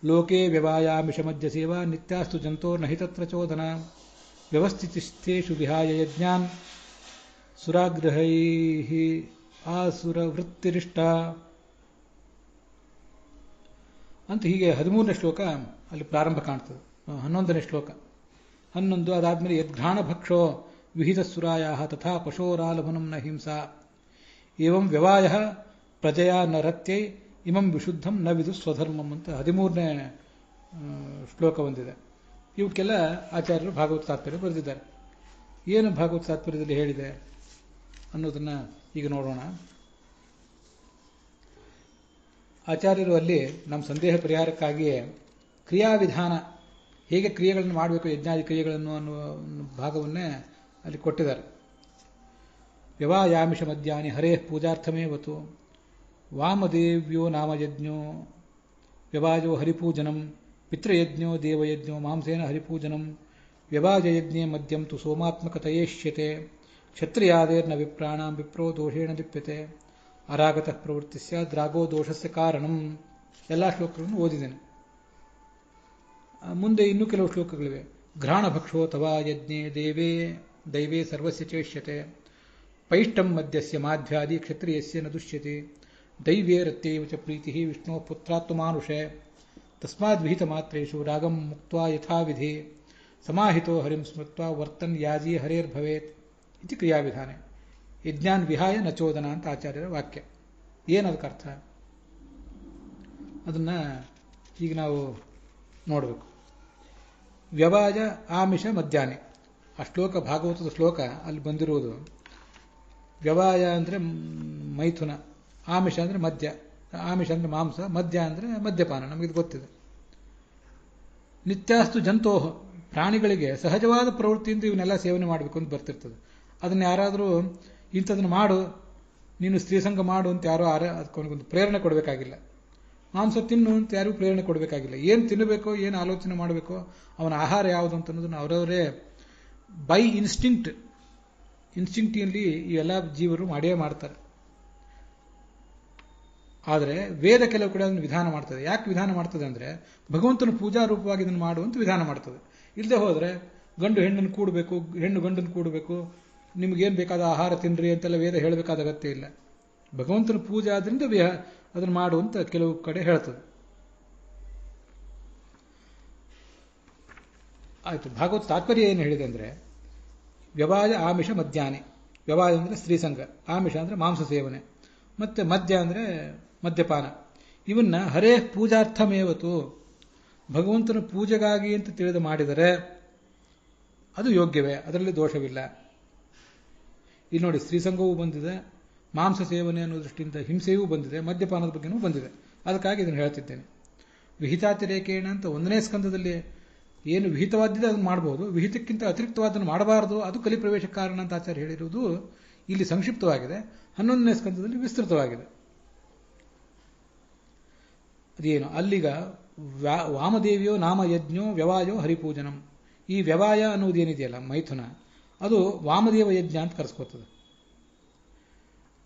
ಲೋಕೆ ವ್ಯವಾಯಾಮಿಷ ಮಧ್ಯ ಸೇವಾ ನಿತ್ಯಾಸ್ತು ಜಂತೋ ನಹಿ ತತ್ರ ಚೋದನ ವ್ಯವಸ್ಥಿತಿಸ್ಥೇಷು ವಿಹಾಯ ಯಜ್ಞಾನ್ ಸುರಾಗ್ರಹೈ ಆಸುರ ವೃತ್ತಿರಿಷ್ಟ ಅಂತ ಹೀಗೆ 13ನೇ ಶ್ಲೋಕ ಅಲ್ಲಿ ಪ್ರಾರಂಭ ಕಾಣ್ತದೆ. 11ನೇ ಶ್ಲೋಕ 11. ಅದಾದ್ಮೇಲೆ ಯದ್ಘ್ರಾಣ ಭಕ್ಷೋ ವಿಹಿತ ಸುರಾಯ ತಥಾ ಪಶೋರಾಲಭನಂ ನ ಹಿಂಸಾ ಏವಂ ವ್ಯವಾಯ ಪ್ರಜೆಯ ನ ರತ್ಯೈ ಇಮಂ ವಿಶುದ್ಧಂ ನ ವಿದು ಸ್ವಧರ್ಮಂ ಅಂತ 13ನೇ ಶ್ಲೋಕ ಬಂದಿದೆ. ಇವಕ್ಕೆಲ್ಲ ಆಚಾರ್ಯರು ಭಾಗವತ ತಾತ್ಪರ್ಯ ಬರೆದಿದ್ದಾರೆ. ಏನು ಭಾಗವತ ತಾತ್ಪರ್ಯದಲ್ಲಿ ಹೇಳಿದೆ ಅನ್ನೋದನ್ನ ಈಗ ನೋಡೋಣ. ಆಚಾರ್ಯರು ಅಲ್ಲಿ ನಮ್ಮ ಸಂದೇಹ ಪರಿಹಾರಕ್ಕಾಗಿಯೇ ಕ್ರಿಯಾವಿಧಾನ, ಹೇಗೆ ಕ್ರಿಯೆಗಳನ್ನು ಮಾಡಬೇಕು, ಯಜ್ಞಾದಿ ಕ್ರಿಯೆಗಳನ್ನು ಅನ್ನುವ ಭಾಗವನ್ನೇ ಅಲ್ಲಿ ಕೊಟ್ಟಿದ್ದಾರೆ. ವ್ಯವಾಯಾಮಿಷ ಮಧ್ಯಾಹ್ನಿ ಹರೇ ಪೂಜಾರ್ಥಮೇವತು ವಾಮದೇವ್ಯೋ ನಾಮಯಜ್ಞೋ ವ್ಯವಾಜೋ ಹರಿಪೂಜನಂ ಪಿತೃಯಜ್ಞೋ ದೇವಯಜ್ಞೋ ಮಾಂಸೇನ ಹರಿಪೂಜನಂ ವ್ಯವಾಜಯಜ್ಞೆ ಮದ್ಯಂ ತು ಸೋಮಾತ್ಮಕತಯೇಷ್ಯತೆ ಕ್ಷತ್ರಿಯಾದೇರ್ನ ವಿಪ್ರಾಣಾಂ ವಿಪ್ರೋ ದೋಷೇಣ ಲಿಪ್ಯತೆ ಅರಾಗತಃ ಪ್ರವೃತ್ತಿ ಸ್ಯಾದ್ ರಾಗೋ ದೋಷಸ್ಯ ಕಾರಣಂ. ಎಲ್ಲ ಶ್ಲೋಕಗಳನ್ನು ಓದಿದ್ದೇನೆ. ಮುಂದೆ ಇನ್ನೂ ಕೆಲವು ಶ್ಲೋಕಗಳಿವೆ. ಘ್ರಾಣಭಕ್ಷೋ ತವಾ ಯಜ್ಞೆ ದೈವೇ ಸರ್ವಸ್ಯ ಚೇಷ್ಯತೆ ಪೈಷ್ಟಂ ಮದ್ಯಸ್ಯ ಮಾಧ್ಯಾದಿ ಕ್ಷತ್ರಿಯಸ್ಯ ನ ದುಷ್ಯತೆ ದೈವೇ ರತ್ಯೈವ ಚ ಪ್ರೀತಿ ವಿಷ್ಣೋ ಪುತ್ರಾತ್ಮಾನುಷೇ ತಸ್ಮಾದ್ ವಿಹಿತ ಮಾತ್ರೇಷು ರಾಗಂ ಮುಕ್ತ್ವಾ ಯಥಾವಿಧಿ ಸಮಾಹಿತೋ ಹರಿಂ ಸ್ಮೃತ್ವಾ ವರ್ತನ್ ಯಾಜಿ ಹರೇರ್ಭವೇತ್ ಇತಿ ಕ್ರಿಯಾವಿಧಾನೆ ಯಜ್ಞಾನ್ ವಿಹಾಯ ನಚೋದನ ಅಂತ ಆಚಾರ್ಯರ ವಾಕ್ಯ. ಏನದಕ್ಕೆ ಅರ್ಥ? ಅದನ್ನ ಈಗ ನಾವು ನೋಡಬೇಕು. ವ್ಯವಾಯ ಆಮಿಷ ಮಧ್ಯಾಹ್ನೆ, ಆ ಶ್ಲೋಕ ಭಾಗವತದ ಶ್ಲೋಕ ಅಲ್ಲಿ ಬಂದಿರುವುದು. ವ್ಯವಾಯ ಅಂದರೆ ಮೈಥುನ, ಆಮಿಷ ಅಂದರೆ ಮದ್ಯ, ಆಮಿಷ ಅಂದರೆ ಮಾಂಸ, ಮದ್ಯ ಅಂದರೆ ಮದ್ಯಪಾನ, ನಮಗಿದು ಗೊತ್ತಿದೆ. ನಿತ್ಯಾಸ್ತು ಜಂತೋಹ, ಪ್ರಾಣಿಗಳಿಗೆ ಸಹಜವಾದ ಪ್ರವೃತ್ತಿಯಿಂದ ಇವನ್ನೆಲ್ಲ ಸೇವನೆ ಮಾಡಬೇಕು ಅಂತ ಬರ್ತಿರ್ತದೆ. ಅದನ್ನ ಯಾರಾದರೂ ಇಂಥದನ್ನು ಮಾಡು, ನೀನು ಸ್ತ್ರೀಸಂಗ ಮಾಡು ಅಂತ ಯಾರೋ ಅದಕ್ಕೊಂದು ಪ್ರೇರಣೆ ಕೊಡಬೇಕಾಗಿಲ್ಲ. ಮಾಂಸ ತಿನ್ನು ಅಂತ ಯಾರಿಗೂ ಪ್ರೇರಣೆ ಕೊಡಬೇಕಾಗಿಲ್ಲ. ಏನು ತಿನ್ನಬೇಕೋ, ಏನು ಆಲೋಚನೆ ಮಾಡಬೇಕೋ, ಅವನ ಆಹಾರ ಯಾವುದು ಅಂತ ಅನ್ನೋದನ್ನು ಅವರವರೇ ಬೈ ಇನ್ಸ್ಟಿಂಕ್ಟಿವ್ಲಿ ಈ ಎಲ್ಲ ಜೀವರು ಮಾಡೇ ಮಾಡ್ತಾರೆ. ಆದರೆ ವೇದ ಕೆಲವು ಕಡೆ ಅದನ್ನು ವಿಧಾನ ಮಾಡ್ತದೆ. ಯಾಕೆ ವಿಧಾನ ಮಾಡ್ತದೆ ಅಂದರೆ ಭಗವಂತನ ಪೂಜಾ ರೂಪವಾಗಿ ಇದನ್ನು ಮಾಡುವಂತ ವಿಧಾನ ಮಾಡ್ತದೆ. ಇಲ್ಲದೆ ಹೋದರೆ ಗಂಡು ಹೆಣ್ಣನ್ನು ಕೂಡಬೇಕು, ಹೆಣ್ಣು ಗಂಡನ್ನು ಕೂಡಬೇಕು, ನಿಮಗೇನು ಬೇಕಾದ ಆಹಾರ ತಿನ್ರಿ ಅಂತೆಲ್ಲ ವೇದ ಹೇಳಬೇಕಾದ ಅಗತ್ಯ ಇಲ್ಲ. ಭಗವಂತನ ಪೂಜೆ ಆದ್ರಿಂದ ಅದನ್ನು ಮಾಡುವಂತ ಕೆಲವು ಕಡೆ ಹೇಳ್ತದೆ. ಆಯ್ತು. ಭಾಗವತ ತಾತ್ಪರ್ಯ ಏನು ಹೇಳಿದೆ ಅಂದರೆ ವ್ಯವಾಯ ಆಮಿಷ ಮಧ್ಯಾಹ್ನೆ, ವ್ಯವಾಯ ಅಂದರೆ ಸ್ತ್ರೀಸಂಗ, ಆಮಿಷ ಅಂದರೆ ಮಾಂಸ ಸೇವನೆ, ಮತ್ತೆ ಮದ್ಯ ಅಂದರೆ ಮದ್ಯಪಾನ. ಇವನ್ನ ಹರೇ ಪೂಜಾರ್ಥಮೇವತು, ಭಗವಂತನ ಪೂಜೆಗಾಗಿ ಅಂತ ತಿಳಿದು ಮಾಡಿದರೆ ಅದು ಯೋಗ್ಯವೇ, ಅದರಲ್ಲಿ ದೋಷವಿಲ್ಲ. ಇಲ್ಲಿ ನೋಡಿ, ಸ್ತ್ರೀಸಂಗವೂ ಬಂದಿದೆ, ಮಾಂಸ ಸೇವನೆ ಅನ್ನೋ ದೃಷ್ಟಿಯಿಂದ ಹಿಂಸೆಯೂ ಬಂದಿದೆ, ಮದ್ಯಪಾನದ ಬಗ್ಗೆನೂ ಬಂದಿದೆ. ಅದಕ್ಕಾಗಿ ಇದನ್ನು ಹೇಳ್ತಿದ್ದೇನೆ. ವಿಹಿತಾತಿರೇಕೇಣ ಅಂತ 1ನೇ ಸ್ಕಂದದಲ್ಲಿ ಏನು ವಿಹಿತವಾದ್ದಿದೆ ಅದನ್ನು ಮಾಡಬಹುದು, ವಿಹಿತಕ್ಕಿಂತ ಅತಿರಿಕ್ತವಾದನ್ನು ಮಾಡಬಾರದು, ಅದು ಕಲಿಪ್ರವೇಶ ಕಾರಣ ಅಂತ ಆಚಾರ್ಯ ಹೇಳಿರುವುದು ಇಲ್ಲಿ ಸಂಕ್ಷಿಪ್ತವಾಗಿದೆ. 11ನೇ ಸ್ಕಂದದಲ್ಲಿ ವಿಸ್ತೃತವಾಗಿದೆ. ಅದೇನು ಅಲ್ಲಿಗ ವಾಮದೇವಿಯೋ ನಾಮ ಯಜ್ಞೋ ವ್ಯವಾಯೋ ಹರಿಪೂಜನಂ. ಈ ವ್ಯವಾಯ ಅನ್ನೋದೇನಿದೆಯಲ್ಲ ಮೈಥುನ, ಅದು ವಾಮದೇವ ಯಜ್ಞ ಅಂತ ಕರೆಸ್ಕೋತದೆ.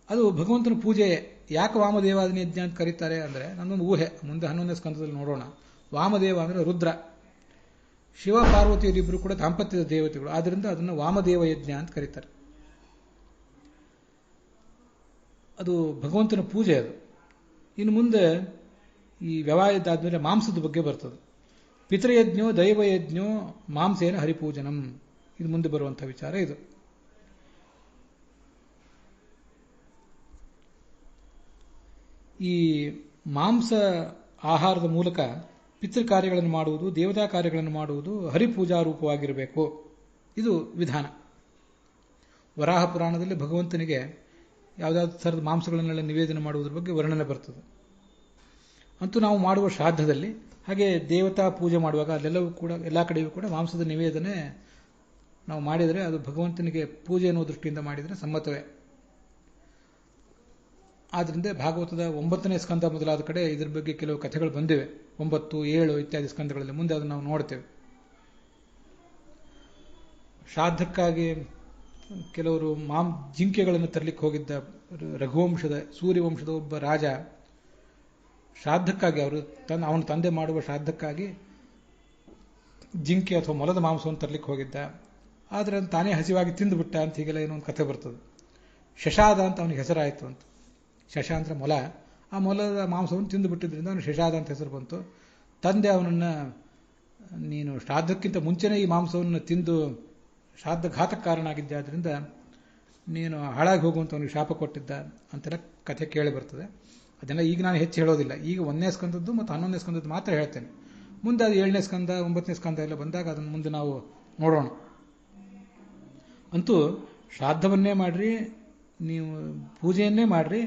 ಅದು ಭಗವಂತನ ಪೂಜೆ. ಯಾಕೆ ವಾಮದೇವಾದಿನ ಯಜ್ಞ ಅಂತ ಕರೀತಾರೆ ಅಂದರೆ ನನ್ನೊಂದು ಊಹೆ, ಮುಂದೆ 11ನೇ ಸ್ಕಂದದಲ್ಲಿ ನೋಡೋಣ. ವಾಮದೇವ ಅಂದರೆ ರುದ್ರ, ಶಿವ ಪಾರ್ವತಿಯರಿಬ್ಬರು ಕೂಡ ದಾಂಪತ್ಯದ ದೇವತೆಗಳು, ಆದ್ದರಿಂದ ಅದನ್ನು ವಾಮದೇವ ಯಜ್ಞ ಅಂತ ಕರೀತಾರೆ. ಅದು ಭಗವಂತನ ಪೂಜೆ ಅದು. ಇನ್ನು ಮುಂದೆ ಈ ವ್ಯವಾಯದ್ದಾದ್ಮೇಲೆ ಮಾಂಸದ ಬಗ್ಗೆ ಬರ್ತದೆ. ಪಿತೃಯಜ್ಞೋ ದೈವಯಜ್ಞೋ ಮಾಂಸೇನ ಹರಿಪೂಜನಂ, ಇದು ಮುಂದೆ ಬರುವಂತಹ ವಿಚಾರ. ಇದು ಈ ಮಾಂಸ ಆಹಾರದ ಮೂಲಕ ಪಿತೃ ಕಾರ್ಯಗಳನ್ನು ಮಾಡುವುದು, ದೇವತಾ ಕಾರ್ಯಗಳನ್ನು ಮಾಡುವುದು ಹರಿಪೂಜಾ ರೂಪವಾಗಿರಬೇಕು. ಇದು ವಿಧಾನ. ವರಾಹ ಪುರಾಣದಲ್ಲಿ ಭಗವಂತನಿಗೆ ಯಾವುದಾದ್ರು ಥರದ ಮಾಂಸಗಳನ್ನೆಲ್ಲ ನಿವೇದನೆ ಮಾಡುವುದ್ರ ಬಗ್ಗೆ ವರ್ಣನೆ ಬರ್ತದೆ. ಅಂತೂ ನಾವು ಮಾಡುವ ಶ್ರಾದ್ದದಲ್ಲಿ ಹಾಗೆ ದೇವತಾ ಪೂಜೆ ಮಾಡುವಾಗ ಅಲ್ಲೆಲ್ಲವೂ ಕೂಡ ಎಲ್ಲ ಕಡೆಯೂ ಕೂಡ ಮಾಂಸದ ನಿವೇದನೆ ನಾವು ಮಾಡಿದರೆ ಅದು ಭಗವಂತನಿಗೆ ಪೂಜೆ ಅನ್ನೋ ದೃಷ್ಟಿಯಿಂದ ಮಾಡಿದರೆ ಸಮ್ಮತವೇ. ಆದ್ದರಿಂದ ಭಾಗವತದ 9ನೇ ಸ್ಕಂದ ಮೊದಲಾದ ಕಡೆ ಇದರ ಬಗ್ಗೆ ಕೆಲವು ಕಥೆಗಳು ಬಂದಿವೆ. 9, 7 ಇತ್ಯಾದಿ ಸ್ಕಂದಗಳಲ್ಲಿ ಮುಂದೆ ಅದನ್ನು ನಾವು ನೋಡ್ತೇವೆ. ಶ್ರಾದ್ದಕ್ಕಾಗಿ ಕೆಲವರು ಜಿಂಕೆಗಳನ್ನು ತರಲಿಕ್ಕೆ ಹೋಗಿದ್ದ ರಘುವಂಶದ ಸೂರ್ಯವಂಶದ ಒಬ್ಬ ರಾಜ ಶ್ರಾದ್ದಕ್ಕಾಗಿ ಅವನ ತಂದೆ ಮಾಡುವ ಶ್ರಾದ್ದಕ್ಕಾಗಿ ಜಿಂಕೆ ಅಥವಾ ಮೊಲದ ಮಾಂಸವನ್ನು ತರಲಿಕ್ಕೆ ಹೋಗಿದ್ದ. ಆದರೆ ಅದು ತಾನೇ ಹಸಿವಾಗಿ ತಿಂದುಬಿಟ್ಟ ಅಂತ ಹೀಗೆಲ್ಲ ಏನೋ ಒಂದು ಕಥೆ ಬರ್ತದೆ. ಶಶಾದ ಅಂತ ಅವನಿಗೆ ಹೆಸರಾಯಿತು ಅಂತ. ಶಶ ಅಂದ್ರೆ ಮೊಲ. ಆ ಮೊಲದ ಮಾಂಸವನ್ನು ತಿಂದು ಬಿಟ್ಟಿದ್ರಿಂದ ಅವನು ಶಶಾದ ಅಂತ ಹೆಸರು ಬಂತು. ತಂದೆ ಅವನನ್ನು ನೀನು ಶ್ರಾದ್ದಕ್ಕಿಂತ ಮುಂಚೆನೇ ಈ ಮಾಂಸವನ್ನು ತಿಂದು ಶ್ರಾದ್ದ ಘಾತಕ್ಕೆ ಕಾರಣ ಆಗಿದ್ದೆ, ಆದ್ದರಿಂದ ನೀನು ಹಾಳಾಗಿ ಹೋಗುವಂತ ಅವನಿಗೆ ಶಾಪ ಕೊಟ್ಟಿದ್ದ ಅಂತೆಲ್ಲ ಕಥೆ ಕೇಳಿ ಬರ್ತದೆ. ಅದೆಲ್ಲ ಈಗ ನಾನು ಹೆಚ್ಚು ಹೇಳೋದಿಲ್ಲ. ಈಗ 1ನೇ ಸ್ಕಂದದ್ದು ಮತ್ತು 11ನೇ ಸ್ಕಂದದ್ದು ಮಾತ್ರ ಹೇಳ್ತೇನೆ. ಮುಂದೆ ಅದು 7ನೇ ಸ್ಕಂದ 9ನೇ ಸ್ಕಂದ ಎಲ್ಲ ಬಂದಾಗ ಅದನ್ನು ಮುಂದೆ ನಾವು ನೋಡೋಣ. ಅಂತೂ ಶ್ರಾದ್ದವನ್ನೇ ಮಾಡ್ರಿ, ನೀವು ಪೂಜೆಯನ್ನೇ ಮಾಡ್ರಿ,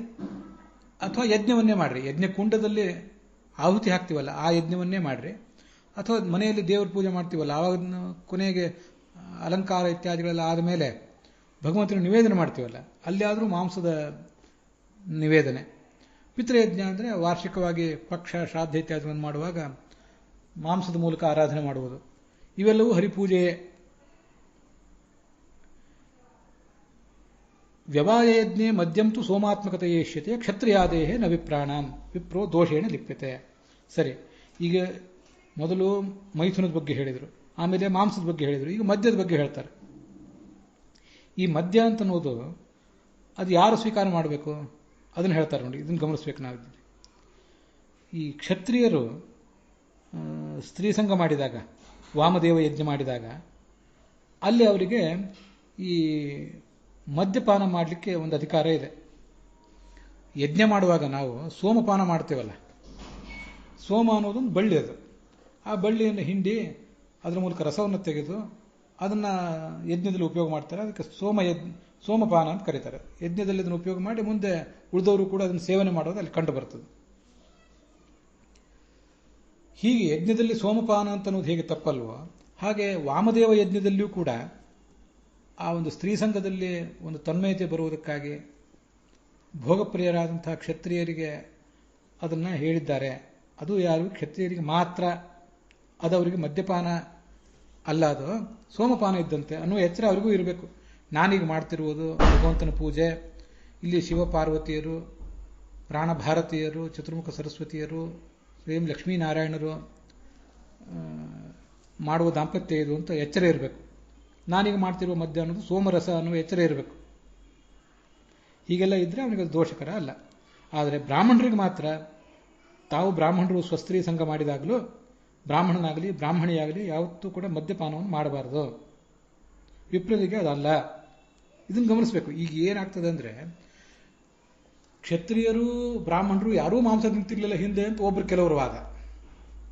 ಅಥವಾ ಯಜ್ಞವನ್ನೇ ಮಾಡ್ರಿ. ಯಜ್ಞಕುಂಡದಲ್ಲಿ ಆಹುತಿ ಹಾಕ್ತೀವಲ್ಲ ಆ ಯಜ್ಞವನ್ನೇ ಮಾಡ್ರಿ, ಅಥವಾ ಮನೆಯಲ್ಲಿ ದೇವ್ರ ಪೂಜೆ ಮಾಡ್ತೀವಲ್ಲ ಆವಾಗ ಕೊನೆಗೆ ಅಲಂಕಾರ ಇತ್ಯಾದಿಗಳೆಲ್ಲ ಆದಮೇಲೆ ಭಗವಂತನ ನಿವೇದನೆ ಮಾಡ್ತೀವಲ್ಲ ಅಲ್ಲಿ ಆದರೂ ಮಾಂಸದ ನಿವೇದನೆ. ಪಿತೃಯಜ್ಞ ಅಂದರೆ ವಾರ್ಷಿಕವಾಗಿ ಪಕ್ಷ ಶ್ರಾದ್ದ ಇತ್ಯಾದಿಗಳನ್ನು ಮಾಡುವಾಗ ಮಾಂಸದ ಮೂಲಕ ಆರಾಧನೆ ಮಾಡುವುದು. ಇವೆಲ್ಲವೂ ಹರಿಪೂಜೆಯೇ. ವ್ಯವಾಯಜ್ಞೆ ಮದ್ಯಂತು ಸೋಮಾತ್ಮಕತೆಯೇಷ್ಯತೆ ಕ್ಷತ್ರಿಯಾದೇಹೇ ನ ವಿಪ್ರಾಣಾಂ ವಿಪ್ರೋ ದೋಷೇಣ ಲಿಪ್ಯತೆ. ಸರಿ, ಈಗ ಮೊದಲು ಮೈಥುನದ ಬಗ್ಗೆ ಹೇಳಿದರು, ಆಮೇಲೆ ಮಾಂಸದ ಬಗ್ಗೆ ಹೇಳಿದರು, ಈಗ ಮದ್ಯದ ಬಗ್ಗೆ ಹೇಳ್ತಾರೆ. ಈ ಮದ್ಯ ಅಂತ ಅನ್ನೋದು ಅದು ಯಾರು ಸ್ವೀಕಾರ ಮಾಡಬೇಕು ಅದನ್ನು ಹೇಳ್ತಾರೆ ನೋಡಿ. ಇದನ್ನು ಗಮನಿಸ್ಬೇಕು ನಾವು. ಈ ಕ್ಷತ್ರಿಯರು ಸ್ತ್ರೀ ಸಂಘ ಮಾಡಿದಾಗ, ವಾಮದೇವ ಯಜ್ಞ ಮಾಡಿದಾಗ ಅಲ್ಲಿ ಅವರಿಗೆ ಈ ಮದ್ಯಪಾನ ಮಾಡಲಿಕ್ಕೆ ಒಂದು ಅಧಿಕಾರ ಇದೆ. ಯಜ್ಞ ಮಾಡುವಾಗ ನಾವು ಸೋಮಪಾನ ಮಾಡ್ತೇವಲ್ಲ, ಸೋಮ ಅನ್ನೋದೊಂದು ಬಳ್ಳಿ. ಅದು ಆ ಬಳ್ಳಿಯನ್ನು ಹಿಂಡಿ ಅದರ ಮೂಲಕ ರಸವನ್ನು ತೆಗೆದು ಅದನ್ನು ಯಜ್ಞದಲ್ಲಿ ಉಪಯೋಗ ಮಾಡ್ತಾರೆ. ಅದಕ್ಕೆ ಸೋಮಪಾನ ಅಂತ ಕರೀತಾರೆ. ಯಜ್ಞದಲ್ಲಿ ಅದನ್ನು ಉಪಯೋಗ ಮಾಡಿ ಮುಂದೆ ಉಳಿದವರು ಕೂಡ ಅದನ್ನು ಸೇವನೆ ಮಾಡೋದು ಅಲ್ಲಿ ಕಂಡು ಬರ್ತದೆ. ಹೀಗೆ ಯಜ್ಞದಲ್ಲಿ ಸೋಮಪಾನ ಅಂತ ಅನ್ನೋದು ಹೇಗೆ ತಪ್ಪಲ್ವೋ ಹಾಗೆ ವಾಮದೇವ ಯಜ್ಞದಲ್ಲಿಯೂ ಕೂಡ ಆ ಒಂದು ಸ್ತ್ರೀ ಸಂಘದಲ್ಲಿ ಒಂದು ತನ್ಮಯತೆ ಬರುವುದಕ್ಕಾಗಿ ಭೋಗಪ್ರಿಯರಾದಂತಹ ಕ್ಷತ್ರಿಯರಿಗೆ ಅದನ್ನು ಹೇಳಿದ್ದಾರೆ. ಅದು ಯಾರು ಕ್ಷತ್ರಿಯರಿಗೆ ಮಾತ್ರ, ಅದು ಅವರಿಗೆ ಮದ್ಯಪಾನ ಅಲ್ಲ, ಅದು ಸೋಮಪಾನ ಇದ್ದಂತೆ ಅನ್ನುವ ಎಚ್ಚರ ಅವರಿಗೂ ಇರಬೇಕು. ನಾನೀಗ ಮಾಡ್ತಿರುವುದು ಭಗವಂತನ ಪೂಜೆ, ಇಲ್ಲಿ ಶಿವಪಾರ್ವತಿಯರು, ಪ್ರಾಣಭಾರತೀಯರು, ಚತುರ್ಮುಖ ಸರಸ್ವತಿಯರು, ಸ್ವಯಂ ಲಕ್ಷ್ಮೀನಾರಾಯಣರು ಮಾಡುವ ದಾಂಪತ್ಯ ಇದು ಅಂತ ಎಚ್ಚರ ಇರಬೇಕು. ನಾನೀಗ ಮಾಡ್ತಿರುವ ಮದ್ಯ ಅನ್ನೋದು ಸೋಮರಸ ಅನ್ನುವ ಎಚ್ಚರ ಇರಬೇಕು. ಹೀಗೆಲ್ಲ ಇದ್ರೆ ಅವನಿಗೆ ಅದು ದೋಷಕರ ಅಲ್ಲ. ಆದರೆ ಬ್ರಾಹ್ಮಣರಿಗೆ ಮಾತ್ರ ತಾವು ಬ್ರಾಹ್ಮಣರು ಸ್ವಸ್ತ್ರೀ ಸಂಘ ಮಾಡಿದಾಗಲೂ ಬ್ರಾಹ್ಮಣನಾಗಲಿ ಬ್ರಾಹ್ಮಣಿಯಾಗಲಿ ಯಾವತ್ತೂ ಕೂಡ ಮದ್ಯಪಾನವನ್ನು ಮಾಡಬಾರದು. ವಿಪ್ರರಿಗೆ ಅದಲ್ಲ. ಇದನ್ನು ಗಮನಿಸಬೇಕು. ಈಗ ಏನಾಗ್ತದೆ ಅಂದರೆ ಕ್ಷತ್ರಿಯರು ಬ್ರಾಹ್ಮಣರು ಯಾರೂ ಮಾಂಸ ತಿಂತಿರ್ಲಿಲ್ಲ ಹಿಂದೆ ಅಂತ ಕೆಲವರು ವಾದ.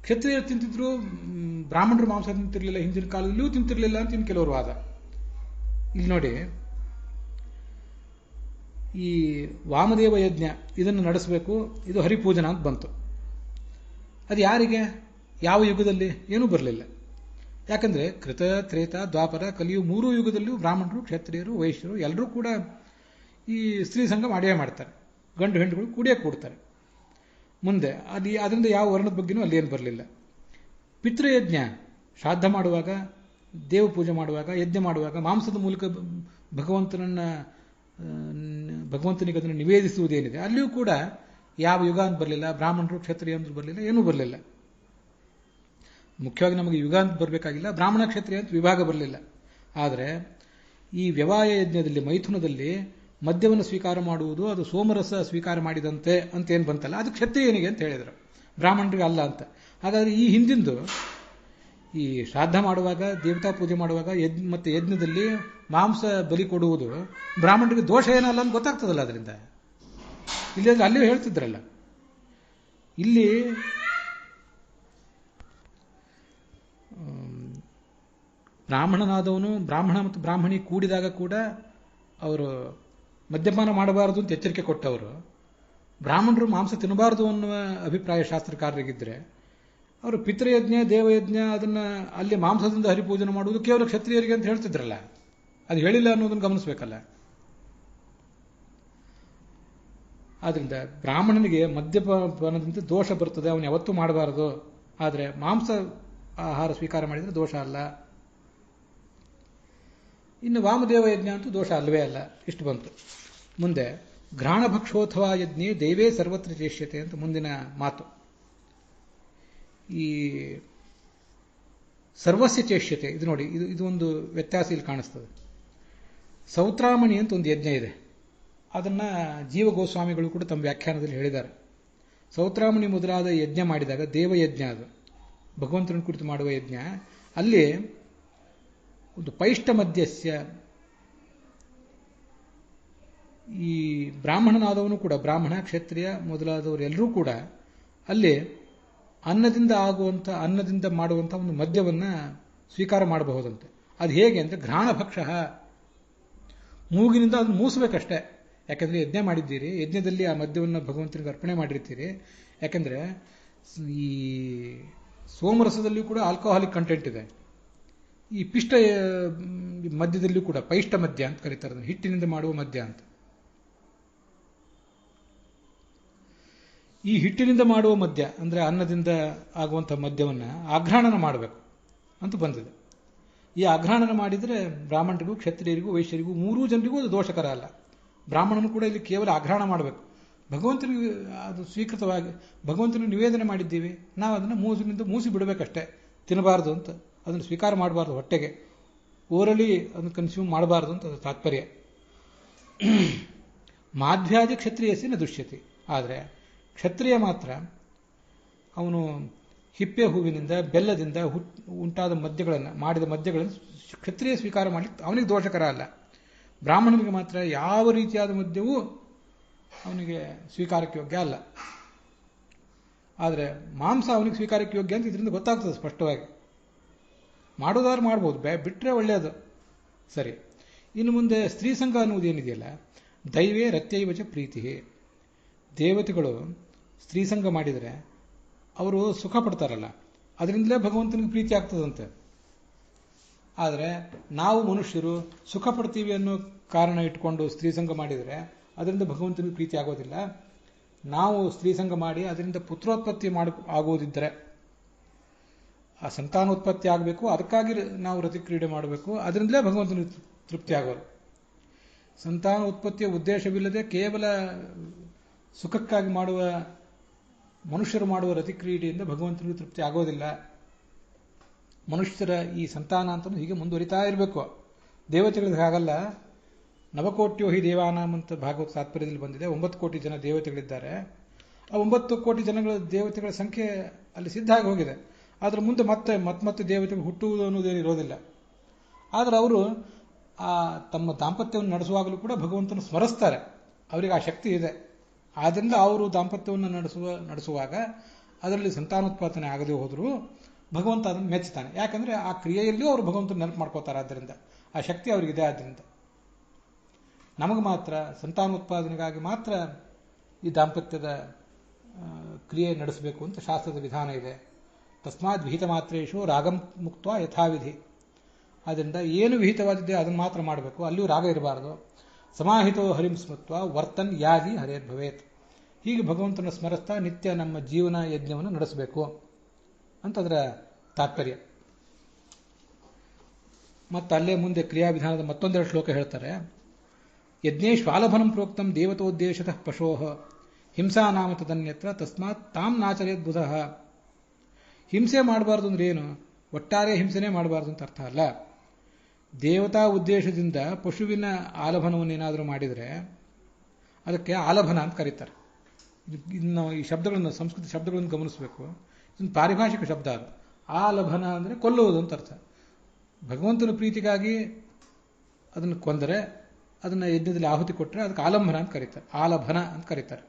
ಕ್ಷತ್ರಿಯರು ತಿಂತಿದ್ರು, ಬ್ರಾಹ್ಮಣರು ಮಾಂಸ ತಿಂತಿರ್ಲಿಲ್ಲ ಹಿಂದಿನ ಕಾಲದಲ್ಲಿಯೂ ತಿಂತಿರ್ಲಿಲ್ಲ ಅಂತ ಇನ್ನು ಕೆಲವರು ವಾದ. ಇಲ್ಲಿ ನೋಡಿ, ಈ ವಾಮದೇವ ಯಜ್ಞ ಇದನ್ನು ನಡೆಸಬೇಕು, ಇದು ಹರಿಪೂಜನ ಅಂತ ಬಂತು. ಅದು ಯಾರಿಗೆ, ಯಾವ ಯುಗದಲ್ಲಿ ಏನೂ ಬರಲಿಲ್ಲ. ಯಾಕಂದ್ರೆ ಕೃತ, ತ್ರೇತ, ದ್ವಾಪರ, ಕಲಿಯು 3 ಯುಗದಲ್ಲಿಯೂ ಬ್ರಾಹ್ಮಣರು, ಕ್ಷತ್ರಿಯರು, ವೈಶ್ಯರು ಎಲ್ಲರೂ ಕೂಡ ಈ ಸ್ತ್ರೀ ಸಂಘ ಮಾಡೇ ಮಾಡ್ತಾರೆ. ಗಂಡು ಹೆಂಡುಗಳು ಕೂಡಿಯೇ ಕೂಡ್ತಾರೆ. ಮುಂದೆ ಅದರಿಂದ ಯಾವ ವರ್ಣದ ಬಗ್ಗೆನೂ ಅಲ್ಲಿ ಏನು ಬರಲಿಲ್ಲ. ಪಿತೃಯಜ್ಞ ಶ್ರಾದ್ದ ಮಾಡುವಾಗ, ದೇವ ಪೂಜೆ ಮಾಡುವಾಗ, ಯಜ್ಞ ಮಾಡುವಾಗ ಮಾಂಸದ ಮೂಲಕ ಭಗವಂತನಿಗೆ ಅದನ್ನು ನಿವೇದಿಸುವುದೇನಿದೆ ಅಲ್ಲಿಯೂ ಕೂಡ ಯಾವ ಯುಗ ಅಂತ ಬರಲಿಲ್ಲ. ಬ್ರಾಹ್ಮಣರು ಕ್ಷತ್ರಿಯ ಅಂತ ಬರಲಿಲ್ಲ, ಏನೂ ಬರಲಿಲ್ಲ. ಮುಖ್ಯವಾಗಿ ನಮಗೆ ಯುಗ ಅಂತ ಬರಬೇಕಾಗಿಲ್ಲ, ಬ್ರಾಹ್ಮಣ ಕ್ಷತ್ರಿಯ ಅಂತ ವಿಭಾಗ ಬರಲಿಲ್ಲ. ಆದರೆ ಈ ವ್ಯವಾಯ ಯಜ್ಞದಲ್ಲಿ, ಮೈಥುನದಲ್ಲಿ ಮದ್ಯವನ್ನು ಸ್ವೀಕಾರ ಮಾಡುವುದು ಅದು ಸೋಮರಸ ಸ್ವೀಕಾರ ಮಾಡಿದಂತೆ ಅಂತ ಏನು ಬಂತಲ್ಲ, ಅದು ಕ್ಷತ್ರಿಯನಿಗೆ ಅಂತ ಹೇಳಿದರು, ಬ್ರಾಹ್ಮಣರಿಗೆ ಅಲ್ಲ ಅಂತ. ಹಾಗಾದರೆ ಈ ಹಿಂದಿಂದು ಈ ಶ್ರಾದ್ದ ಮಾಡುವಾಗ, ದೇವತಾ ಪೂಜೆ ಮಾಡುವಾಗ ಮತ್ತೆ ಯಜ್ಞದಲ್ಲಿ ಮಾಂಸ ಬಲಿ ಕೊಡುವುದು ಬ್ರಾಹ್ಮಣರಿಗೆ ದೋಷ ಏನಲ್ಲ ಅಂತ ಗೊತ್ತಾಗ್ತದಲ್ಲ ಅದರಿಂದ. ಇಲ್ಲಿ ಅಲ್ಲಿಯೂ ಹೇಳ್ತಿದ್ರಲ್ಲ, ಇಲ್ಲಿ ಬ್ರಾಹ್ಮಣನಾದವನು ಬ್ರಾಹ್ಮಣ ಮತ್ತು ಬ್ರಾಹ್ಮಣಿ ಕೂಡಿದಾಗ ಕೂಡ ಅವರು ಮದ್ಯಪಾನ ಮಾಡಬಾರದು ಅಂತ ಎಚ್ಚರಿಕೆ ಕೊಟ್ಟವರು ಬ್ರಾಹ್ಮಣರು ಮಾಂಸ ತಿನ್ನಬಾರದು ಅನ್ನುವ ಅಭಿಪ್ರಾಯ ಶಾಸ್ತ್ರಕಾರರಿಗಿದ್ರೆ ಅವರು ಪಿತೃಯಜ್ಞ ದೇವಯಜ್ಞ ಅದನ್ನ ಅಲ್ಲಿ ಮಾಂಸದಿಂದ ಹರಿಪೂಜನೆ ಮಾಡುವುದು ಕೇವಲ ಕ್ಷತ್ರಿಯರಿಗೆ ಅಂತ ಹೇಳ್ತಿದ್ರಲ್ಲ, ಅದು ಹೇಳಿಲ್ಲ ಅನ್ನೋದನ್ನು ಗಮನಿಸಬೇಕಲ್ಲ. ಆದ್ರಿಂದ ಬ್ರಾಹ್ಮಣನಿಗೆ ಮದ್ಯಪಾನದಿಂದ ದೋಷ ಬರ್ತದೆ, ಅವನು ಯಾವತ್ತೂ ಮಾಡಬಾರದು. ಆದರೆ ಮಾಂಸ ಆಹಾರ ಸ್ವೀಕಾರ ಮಾಡಿದರೆ ದೋಷ ಅಲ್ಲ. ಇನ್ನು ವಾಮದೇವ ಯಜ್ಞ ಅಂತೂ ದೋಷ ಅಲ್ಲವೇ ಅಲ್ಲ. ಇಷ್ಟು ಬಂತು. ಮುಂದೆ ಘ್ರಾಣಭಕ್ಷೋಥವಾ ಯಜ್ಞೆ ದೈವೇ ಸರ್ವತ್ರ ಚೇಷ್ಯತೆ ಅಂತ ಮುಂದಿನ ಮಾತು. ಈ ಸರ್ವಸ್ಯ ಚೇಷ್ಯತೆ ಇದು ನೋಡಿ, ಇದು ಒಂದು ವ್ಯತ್ಯಾಸ ಇಲ್ಲಿ ಕಾಣಿಸ್ತದೆ. ಸೌತ್ರಾಮಣಿ ಅಂತ ಒಂದು ಯಜ್ಞ ಇದೆ, ಅದನ್ನ ಜೀವ ಗೋಸ್ವಾಮಿಗಳು ಕೂಡ ತಮ್ಮ ವ್ಯಾಖ್ಯಾನದಲ್ಲಿ ಹೇಳಿದ್ದಾರೆ. ಸೌತ್ರಾಮಣಿ ಮೊದಲಾದ ಯಜ್ಞ ಮಾಡಿದಾಗ ದೇವಯಜ್ಞ, ಅದು ಭಗವಂತನ ಕುರಿತು ಮಾಡುವ ಯಜ್ಞ, ಅಲ್ಲಿ ಒಂದು ಪೈಷ್ಟ ಮಧ್ಯಸ್ಯ, ಈ ಬ್ರಾಹ್ಮಣನಾದವನು ಕೂಡ, ಬ್ರಾಹ್ಮಣ ಕ್ಷತ್ರಿಯ ಮೊದಲಾದವರು ಎಲ್ಲರೂ ಕೂಡ ಅಲ್ಲಿ ಅನ್ನದಿಂದ ಮಾಡುವಂಥ ಒಂದು ಮದ್ಯವನ್ನ ಸ್ವೀಕಾರ ಮಾಡಬಹುದಂತೆ. ಅದು ಹೇಗೆ ಅಂದರೆ ಘ್ರಾಣಭಕ್ಷ, ಮೂಗಿನಿಂದ ಅದನ್ನು ಮೂಸಬೇಕಷ್ಟೇ. ಯಾಕಂದ್ರೆ ಯಜ್ಞ ಮಾಡಿದ್ದೀರಿ, ಯಜ್ಞದಲ್ಲಿ ಆ ಮದ್ಯವನ್ನು ಭಗವಂತನಿಗೆ ಅರ್ಪಣೆ ಮಾಡಿರ್ತೀರಿ. ಯಾಕಂದ್ರೆ ಈ ಸೋಮರಸದಲ್ಲಿಯೂ ಕೂಡ ಆಲ್ಕೋಹಾಲಿಕ್ ಕಂಟೆಂಟ್ ಇದೆ. ಈ ಪಿಷ್ಟ ಮದ್ಯದಲ್ಲಿಯೂ ಕೂಡ ಪೈಷ್ಟ ಮದ್ಯ ಅಂತ ಕರೀತಾರೆ, ಅದನ್ನು ಹಿಟ್ಟಿನಿಂದ ಮಾಡುವ ಮದ್ಯ ಅಂತ. ಈ ಹಿಟ್ಟಿನಿಂದ ಮಾಡುವ ಮದ್ಯ ಅಂದ್ರೆ ಅನ್ನದಿಂದ ಆಗುವಂತಹ ಮದ್ಯವನ್ನ ಆಘ್ರಾಣನ ಮಾಡಬೇಕು ಅಂತ ಬಂದಿದೆ. ಈ ಆಘ್ರಾಣನ ಮಾಡಿದರೆ ಬ್ರಾಹ್ಮಣರಿಗೂ ಕ್ಷತ್ರಿಯರಿಗೂ ವೈಶ್ಯರಿಗೂ ಮೂರೂ ಜನರಿಗೂ ಅದು ದೋಷಕರ ಅಲ್ಲ. ಬ್ರಾಹ್ಮಣನು ಕೂಡ ಇಲ್ಲಿ ಕೇವಲ ಆಘ್ರಾಣ ಮಾಡಬೇಕು, ಭಗವಂತನಿಗೆ ಅದು ಸ್ವೀಕೃತವಾಗಿ ಭಗವಂತನಿಗೆ ನಿವೇದನೆ ಮಾಡಿದ್ದೀವಿ, ನಾವು ಅದನ್ನು ಮೂಸಿ ಬಿಡಬೇಕಷ್ಟೇ, ತಿನ್ನಬಾರದು ಅಂತ, ಅದನ್ನು ಸ್ವೀಕಾರ ಮಾಡಬಾರ್ದು, ಹೊಟ್ಟೆಗೆ ಓರಲಿ ಅದನ್ನು ಕನ್ಸ್ಯೂಮ್ ಮಾಡಬಾರ್ದು ಅಂತ ಅದು ತಾತ್ಪರ್ಯ. ಮಾಧ್ವ್ಯಾದಿ ಕ್ಷತ್ರಿಯಸ್ಸಿನ ದುಷ್ಯತೆ. ಆದರೆ ಕ್ಷತ್ರಿಯ ಮಾತ್ರ ಅವನು ಹಿಪ್ಪೆ ಹೂವಿನಿಂದ ಬೆಲ್ಲದಿಂದ ಉಂಟಾದ ಮಾಡಿದ ಮದ್ಯಗಳನ್ನು ಕ್ಷತ್ರಿಯ ಸ್ವೀಕಾರ ಮಾಡಲಿಕ್ಕೆ ಅವನಿಗೆ ದೋಷಕರ ಅಲ್ಲ. ಬ್ರಾಹ್ಮಣನಿಗೆ ಮಾತ್ರ ಯಾವ ರೀತಿಯಾದ ಮದ್ಯವೂ ಅವನಿಗೆ ಸ್ವೀಕಾರಕ್ಕೆ ಯೋಗ್ಯ ಅಲ್ಲ. ಆದರೆ ಮಾಂಸ ಅವನಿಗೆ ಸ್ವೀಕಾರಕ್ಕೆ ಯೋಗ್ಯ ಅಂತ ಇದರಿಂದ ಗೊತ್ತಾಗ್ತದೆ ಸ್ಪಷ್ಟವಾಗಿ. ಮಾಡೋದಾದ್ರು ಮಾಡ್ಬೋದು, ಬಿಟ್ಟರೆ ಒಳ್ಳೆಯದು. ಸರಿ, ಇನ್ನು ಮುಂದೆ ಸ್ತ್ರೀ ಸಂಘ ಅನ್ನುವುದೇನಿದೆಯಲ್ಲ, ದೈವೇ ರತ್ಯೈವಚ ಪ್ರೀತಿ. ದೇವತೆಗಳು ಸ್ತ್ರೀ ಸಂಘ ಮಾಡಿದರೆ ಅವರು ಸುಖ ಪಡ್ತಾರಲ್ಲ, ಅದರಿಂದಲೇ ಭಗವಂತನಿಗೆ ಪ್ರೀತಿ ಆಗ್ತದಂತೆ. ಆದರೆ ನಾವು ಮನುಷ್ಯರು ಸುಖ ಪಡ್ತೀವಿ ಅನ್ನೋ ಕಾರಣ ಇಟ್ಕೊಂಡು ಸ್ತ್ರೀ ಸಂಘ ಮಾಡಿದರೆ ಅದರಿಂದ ಭಗವಂತನಿಗೆ ಪ್ರೀತಿ ಆಗೋದಿಲ್ಲ. ನಾವು ಸ್ತ್ರೀ ಸಂಘ ಮಾಡಿ ಅದರಿಂದ ಪುತ್ರೋತ್ಪತ್ತಿ ಆಗೋದಿದ್ದರೆ, ಆ ಸಂತಾನೋತ್ಪತ್ತಿ ಆಗಬೇಕು, ಅದಕ್ಕಾಗಿ ನಾವು ರತಿಕ್ರೀಡೆ ಮಾಡಬೇಕು, ಅದರಿಂದಲೇ ಭಗವಂತನಿಗೆ ತೃಪ್ತಿ ಆಗೋದು. ಸಂತಾನ ಉತ್ಪತ್ತಿಯ ಉದ್ದೇಶವಿಲ್ಲದೆ ಕೇವಲ ಸುಖಕ್ಕಾಗಿ ಮಾಡುವ ಮನುಷ್ಯರು ಮಾಡುವ ರತಿಕ್ರೀಡೆಯಿಂದ ಭಗವಂತನಿಗೆ ತೃಪ್ತಿ ಆಗೋದಿಲ್ಲ. ಮನುಷ್ಯರ ಈ ಸಂತಾನ ಅಂತ ಹೀಗೆ ಮುಂದುವರಿತಾ ಇರಬೇಕು. ದೇವತೆಗಳಿಗೆ ಹಾಗಲ್ಲ. ನವಕೋಟ್ಯೋ ಹಿ ದೇವಾನಾಮ್ ಅಂತ ಭಾಗವತ ತಾತ್ಪರ್ಯದಲ್ಲಿ ಬಂದಿದೆ. 9 ಕೋಟಿ ಜನ ದೇವತೆಗಳಿದ್ದಾರೆ. ಆ 9 ಕೋಟಿ ದೇವತೆಗಳ ಸಂಖ್ಯೆ ಅಲ್ಲಿ ಸಿದ್ಧ ಆಗಿ ಹೋಗಿದೆ. ಆದ್ರೆ ಮುಂದೆ ಮತ್ತೆ ದೇವತೆಗಳು ಹುಟ್ಟುವುದು ಅನ್ನೋದೇನು ಇರೋದಿಲ್ಲ. ಆದ್ರೆ ಅವರು ಆ ತಮ್ಮ ದಾಂಪತ್ಯವನ್ನು ನಡೆಸುವಾಗಲೂ ಕೂಡ ಭಗವಂತನ ಸ್ಮರಿಸ್ತಾರೆ, ಅವರಿಗೆ ಆ ಶಕ್ತಿ ಇದೆ. ಆದ್ದರಿಂದ ಅವರು ದಾಂಪತ್ಯವನ್ನು ನಡೆಸುವಾಗ ಅದರಲ್ಲಿ ಸಂತಾನೋತ್ಪಾದನೆ ಆಗದೆ ಹೋದರೂ ಭಗವಂತ ಅದನ್ನು ಮೆಚ್ಚುತ್ತಾನೆ. ಯಾಕಂದ್ರೆ ಆ ಕ್ರಿಯೆಯಲ್ಲಿಯೂ ಅವರು ಭಗವಂತನ ನೆನಪು ಮಾಡ್ಕೋತಾರೆ. ಆದ್ದರಿಂದ ಆ ಶಕ್ತಿ ಅವರಿಗಿದೆ. ಆದ್ದರಿಂದ ನಮಗೆ ಮಾತ್ರ ಸಂತಾನೋತ್ಪಾದನೆಗಾಗಿ ಮಾತ್ರ ಈ ದಾಂಪತ್ಯದ ಕ್ರಿಯೆ ನಡೆಸಬೇಕು ಅಂತ ಶಾಸ್ತ್ರದ ವಿಧಾನ ಇದೆ. ತಸ್ಮಾತ್ ವಿಹಿತ ಮಾತ್ರೇಶು ರಾಗಂ ಮುಕ್ತ ಯಥಾವಿಧಿ. ಆದ್ದರಿಂದ ಏನು ವಿಹಿತವಾದಿದೆ ಅದನ್ನು ಮಾತ್ರ ಮಾಡಬೇಕು, ಅಲ್ಲಿಯೂ ರಾಗ ಇರಬಾರದು. ಸಮಾಹಿತೋ ಹರಿಂ ಸ್ಮೃತ್ವ ವರ್ತನ್ ಯಾದಿ ಹರೇರ್ಭವೇತ್. ಹೀಗೆ ಭಗವಂತನ ಸ್ಮರಿಸ್ತಾ ನಿತ್ಯ ನಮ್ಮ ಜೀವನ ಯಜ್ಞವನ್ನು ನಡೆಸಬೇಕು ಅಂತ ಅದರ ತಾತ್ಪರ್ಯ. ಮತ್ತು ಅಲ್ಲೇ ಮುಂದೆ ಕ್ರಿಯಾವಿಧಾನದ ಮತ್ತೊಂದೆರಡು ಶ್ಲೋಕ ಹೇಳ್ತಾರೆ. ಯಜ್ಞೇಶ್ವಾಲಭನಂ ಪ್ರೋಕ್ತಂ ದೇವತೋದ್ದೇಶತಃ ಪಶೋಹ ಹಿಂಸಾ ನಾಮ ತದನ್ಯತ್ರ ತಸ್ಮಾತ್ ತಾಂ ನಾಚರೇತ್ ಬುಧಃ. ಹಿಂಸೆ ಮಾಡಬಾರ್ದು ಅಂದ್ರೆ ಏನು? ಒಟ್ಟಾರೆ ಹಿಂಸೆನೇ ಮಾಡಬಾರ್ದು ಅಂತ ಅರ್ಥ ಅಲ್ಲ. ದೇವತಾ ಉದ್ದೇಶದಿಂದ ಪಶುವಿನ ಆಲಭನವನ್ನು ಏನಾದರೂ ಮಾಡಿದರೆ ಅದಕ್ಕೆ ಆಲಭನ ಅಂತ ಕರೀತಾರೆ. ಇನ್ನು ಈ ಶಬ್ದಗಳನ್ನು, ಸಂಸ್ಕೃತ ಶಬ್ದಗಳನ್ನು ಗಮನಿಸಬೇಕು. ಇದೊಂದು ಪಾರಿಭಾಷಿಕ ಶಬ್ದ. ಅದು ಆಲಭನ ಅಂದರೆ ಕೊಲ್ಲುವುದು ಅಂತ ಅರ್ಥ. ಭಗವಂತನ ಪ್ರೀತಿಗಾಗಿ ಅದನ್ನು ಕೊಂದರೆ, ಅದನ್ನು ಯಜ್ಞದಲ್ಲಿ ಆಹುತಿ ಕೊಟ್ಟರೆ ಅದಕ್ಕೆ ಆಲಂಬನ ಅಂತ ಕರೀತಾರೆ, ಆಲಭನ ಅಂತ ಕರೀತಾರೆ.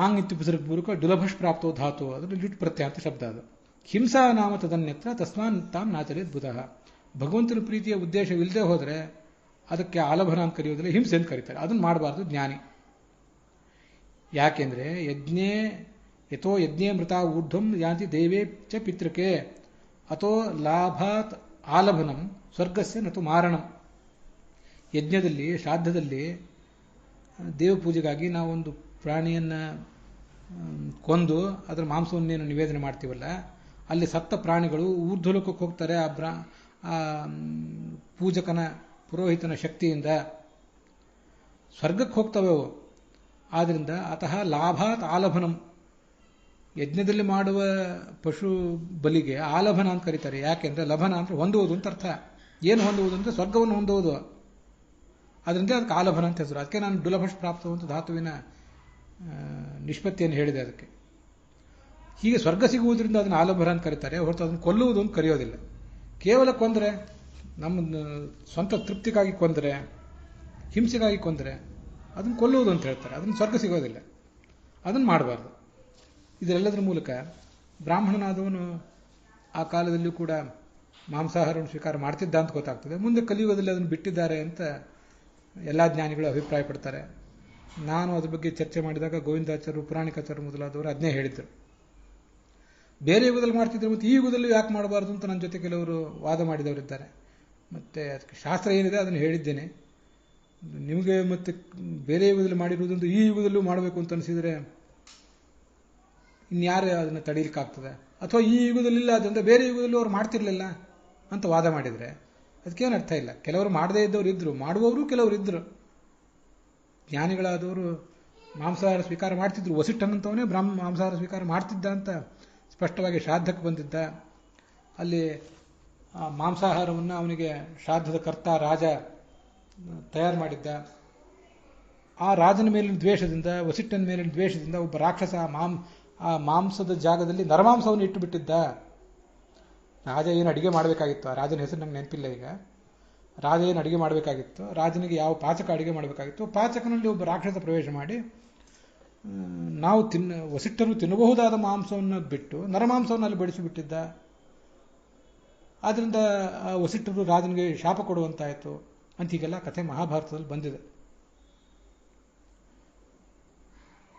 ಆಂಗ್ ಇತ್ಯುಪಸರ್ಗ ಪೂರ್ವಕ ದುಲಭಷ್ ಪ್ರಾಪ್ತೋ ಧಾತು, ಅದರಲ್ಲಿ ಲಿಟ್ ಪ್ರತ್ಯಯ ಅಂತ ಶಬ್ದ ಅದು. ಹಿಂಸಾ ನಾಮ ತದನ್ಯತ್ರ ತಸ್ಮಾನ್ ತಾಂ ನಾಚರೇತ್ ಬುಧಃ. ಭಗವಂತನ ಪ್ರೀತಿಯ ಉದ್ದೇಶವಿಲ್ಲದೆ ಹೋದರೆ ಅದಕ್ಕೆ ಆಲಭನ ಅಂತ ಕರೆಯೋದಿಲ್ಲ, ಹಿಂಸೆ ಅಂತ ಕರೀತಾರೆ. ಅದನ್ನು ಮಾಡಬಾರ್ದು ಜ್ಞಾನಿ. ಯಾಕೆಂದರೆ ಯಥೋ ಯಜ್ಞೇ ಮೃತ ಊರ್ಧ್ವಂ ಯಾಂತಿ ದೇವೇ ಚ ಪಿತೃಕೆ ಅಥೋ ಲಾಭಾತ್ ಆಲಭನಂ ಸ್ವರ್ಗಸ್ಯ ನತು ಮಾರಣಂ. ಯಜ್ಞದಲ್ಲಿ, ಶ್ರಾದ್ದದಲ್ಲಿ, ದೇವ ಪೂಜೆಗಾಗಿ ನಾವೊಂದು ಪ್ರಾಣಿಯನ್ನು ಕೊಂದು ಅದರ ಮಾಂಸವನ್ನೇನು ನಿವೇದನೆ ಮಾಡ್ತೀವಲ್ಲ, ಅಲ್ಲಿ ಸತ್ತ ಪ್ರಾಣಿಗಳು ಊರ್ಧ್ವಲೋಕಕ್ಕೆ ಹೋಗ್ತಾರೆ. ಆ ಪೂಜಕನ, ಪುರೋಹಿತನ ಶಕ್ತಿಯಿಂದ ಸ್ವರ್ಗಕ್ಕೆ ಹೋಗ್ತವೆ ಅವು. ಆದ್ದರಿಂದ ಅತಃ ಲಾಭಾತ್ ಆಲಭನಂ, ಯಜ್ಞದಲ್ಲಿ ಮಾಡುವ ಪಶು ಬಲಿಗೆ ಆಲಭನ ಅಂತ ಕರೀತಾರೆ. ಯಾಕೆಂದರೆ ಲಭನ ಅಂದರೆ ಹೊಂದುವುದು ಅಂತ ಅರ್ಥ. ಏನು ಹೊಂದುವುದು ಅಂದರೆ ಸ್ವರ್ಗವನ್ನು ಹೊಂದುವುದು. ಅದರಿಂದ ಅದಕ್ಕೆ ಆಲಭನ ಅಂತ ಹೆಸರು. ಅದಕ್ಕೆ ನಾನು ಡುಲಭಷ್ ಪ್ರಾಪ್ತವಂತ ಧಾತುವಿನ ನಿಷ್ಪತ್ತಿಯನ್ನು ಹೇಳಿದೆ ಅದಕ್ಕೆ. ಹೀಗೆ ಸ್ವರ್ಗ ಸಿಗುವುದರಿಂದ ಅದನ್ನು ಆಲಭನ ಅಂತ ಕರೀತಾರೆ, ಹೊರತು ಅದನ್ನು ಕೊಲ್ಲುವುದು ಅಂತ ಕರೆಯೋದಿಲ್ಲ. ಕೇವಲ ಕೊಂದರೆ, ನಮ್ಮ ಸ್ವಂತ ತೃಪ್ತಿಗಾಗಿ ಕೊಂದರೆ, ಹಿಂಸೆಗಾಗಿ ಕೊಂದರೆ ಅದನ್ನು ಕೊಲ್ಲುವುದು ಅಂತ ಹೇಳ್ತಾರೆ. ಅದನ್ನು ಸ್ವರ್ಗ ಸಿಗೋದಿಲ್ಲ. ಅದನ್ನು ಮಾಡಬಾರ್ದು. ಇದರೆಲ್ಲದರ ಮೂಲಕ ಬ್ರಾಹ್ಮಣನಾದವನು ಆ ಕಾಲದಲ್ಲೂ ಕೂಡ ಮಾಂಸಾಹಾರವನ್ನು ಸ್ವೀಕಾರ ಮಾಡ್ತಿದ್ದ ಅಂತ ಗೊತ್ತಾಗ್ತದೆ. ಮುಂದೆ ಕಲಿಯುಗದಲ್ಲಿ ಅದನ್ನು ಬಿಟ್ಟಿದ್ದಾರೆ ಅಂತ ಎಲ್ಲ ಜ್ಞಾನಿಗಳು ಅಭಿಪ್ರಾಯ ಪಡ್ತಾರೆ. ನಾನು ಅದ್ರ ಬಗ್ಗೆ ಚರ್ಚೆ ಮಾಡಿದಾಗ ಗೋವಿಂದಾಚಾರ್ಯರು, ಪುರಾಣಿಕಾಚಾರ್ಯರು ಮೊದಲಾದವರು ಅದನ್ನೇ ಹೇಳಿದರು. ಬೇರೆ ಯುಗದಲ್ಲಿ ಮಾಡ್ತಿದ್ರು, ಮತ್ತು ಈ ಯುಗದಲ್ಲಿ ಯಾಕೆ ಮಾಡಬಾರ್ದು ಅಂತ ನನ್ನ ಜೊತೆ ಕೆಲವರು ವಾದ ಮಾಡಿದವರಿದ್ದಾರೆ. ಮತ್ತು ಅದಕ್ಕೆ ಶಾಸ್ತ್ರ ಏನಿದೆ ಅದನ್ನು ಹೇಳಿದ್ದೇನೆ. ನಿಮಗೆ ಮತ್ತೆ ಬೇರೆ ಯುಗದಲ್ಲಿ ಮಾಡಿರುವುದೊಂದು ಈ ಯುಗದಲ್ಲೂ ಮಾಡಬೇಕು ಅಂತ ಅನಿಸಿದರೆ ಇನ್ಯಾರು ಅದನ್ನು ತಡೀಲಿಕ್ಕಾಗ್ತದೆ? ಅಥವಾ ಈ ಯುಗದಲ್ಲಿಲ್ಲ ಅದರಿಂದ ಬೇರೆ ಯುಗದಲ್ಲೂ ಅವ್ರು ಮಾಡ್ತಿರ್ಲಿಲ್ಲ ಅಂತ ವಾದ ಮಾಡಿದರೆ ಅದಕ್ಕೇನು ಅರ್ಥ ಇಲ್ಲ. ಕೆಲವರು ಮಾಡದೇ ಇದ್ದವರು ಇದ್ದರು, ಮಾಡುವವರು ಕೆಲವರು ಇದ್ದರು. ಜ್ಞಾನಿಗಳಾದವರು ಮಾಂಸಾಹಾರ ಸ್ವೀಕಾರ ಮಾಡ್ತಿದ್ರು. ವಸಿಷ್ಠನಂತವನೇ ಮಾಂಸಾಹಾರ ಸ್ವೀಕಾರ ಮಾಡ್ತಿದ್ದ ಅಂತ ಸ್ಪಷ್ಟವಾಗಿ ಶ್ರಾದ್ದಕ್ಕೆ ಬಂದಿದ್ದ. ಅಲ್ಲಿ ಮಾಂಸಾಹಾರವನ್ನು ಅವನಿಗೆ ಶ್ರಾದ್ದದ ಕರ್ತ ರಾಜ ತಯಾರು ಮಾಡಿದ್ದ. ಆ ರಾಜನ ಮೇಲಿನ ದ್ವೇಷದಿಂದ, ವಸಿಷ್ಠನ ಮೇಲಿನ ದ್ವೇಷದಿಂದ ಒಬ್ಬ ರಾಕ್ಷಸ ಆ ಮಾಂಸದ ಜಾಗದಲ್ಲಿ ನರಮಾಂಸವನ್ನು ಇಟ್ಟು ಬಿಟ್ಟಿದ್ದ. ರಾಜ ಏನು ಅಡಿಗೆ ಮಾಡಬೇಕಾಗಿತ್ತು, ಆ ರಾಜನ ಹೆಸರು ನಂಗೆ ನೆನಪಿಲ್ಲ ಈಗ. ರಾಜ ಏನು ಅಡಿಗೆ ಮಾಡಬೇಕಾಗಿತ್ತು, ರಾಜನಿಗೆ ಯಾವ ಪಾಚಕ ಅಡಿಗೆ ಮಾಡಬೇಕಾಗಿತ್ತು, ಪಾಚಕನಲ್ಲಿ ಒಬ್ಬ ರಾಕ್ಷಸ ಪ್ರವೇಶ ಮಾಡಿ ನಾವು ವಸಿಷ್ಠರು ತಿನ್ನಬಹುದಾದ ಮಾಂಸವನ್ನು ಬಿಟ್ಟು ನರಮಾಂಸವನ್ನು ಅಲ್ಲಿ ಬಡಿಸಿಬಿಟ್ಟಿದ್ದ. ಆದ್ದರಿಂದ ವಸಿಷ್ಠರು ರಾಜನಿಗೆ ಶಾಪ ಕೊಡುವಂತಾಯಿತು ಅಂತ ಹೀಗೆಲ್ಲ ಕಥೆ ಮಹಾಭಾರತದಲ್ಲಿ ಬಂದಿದೆ.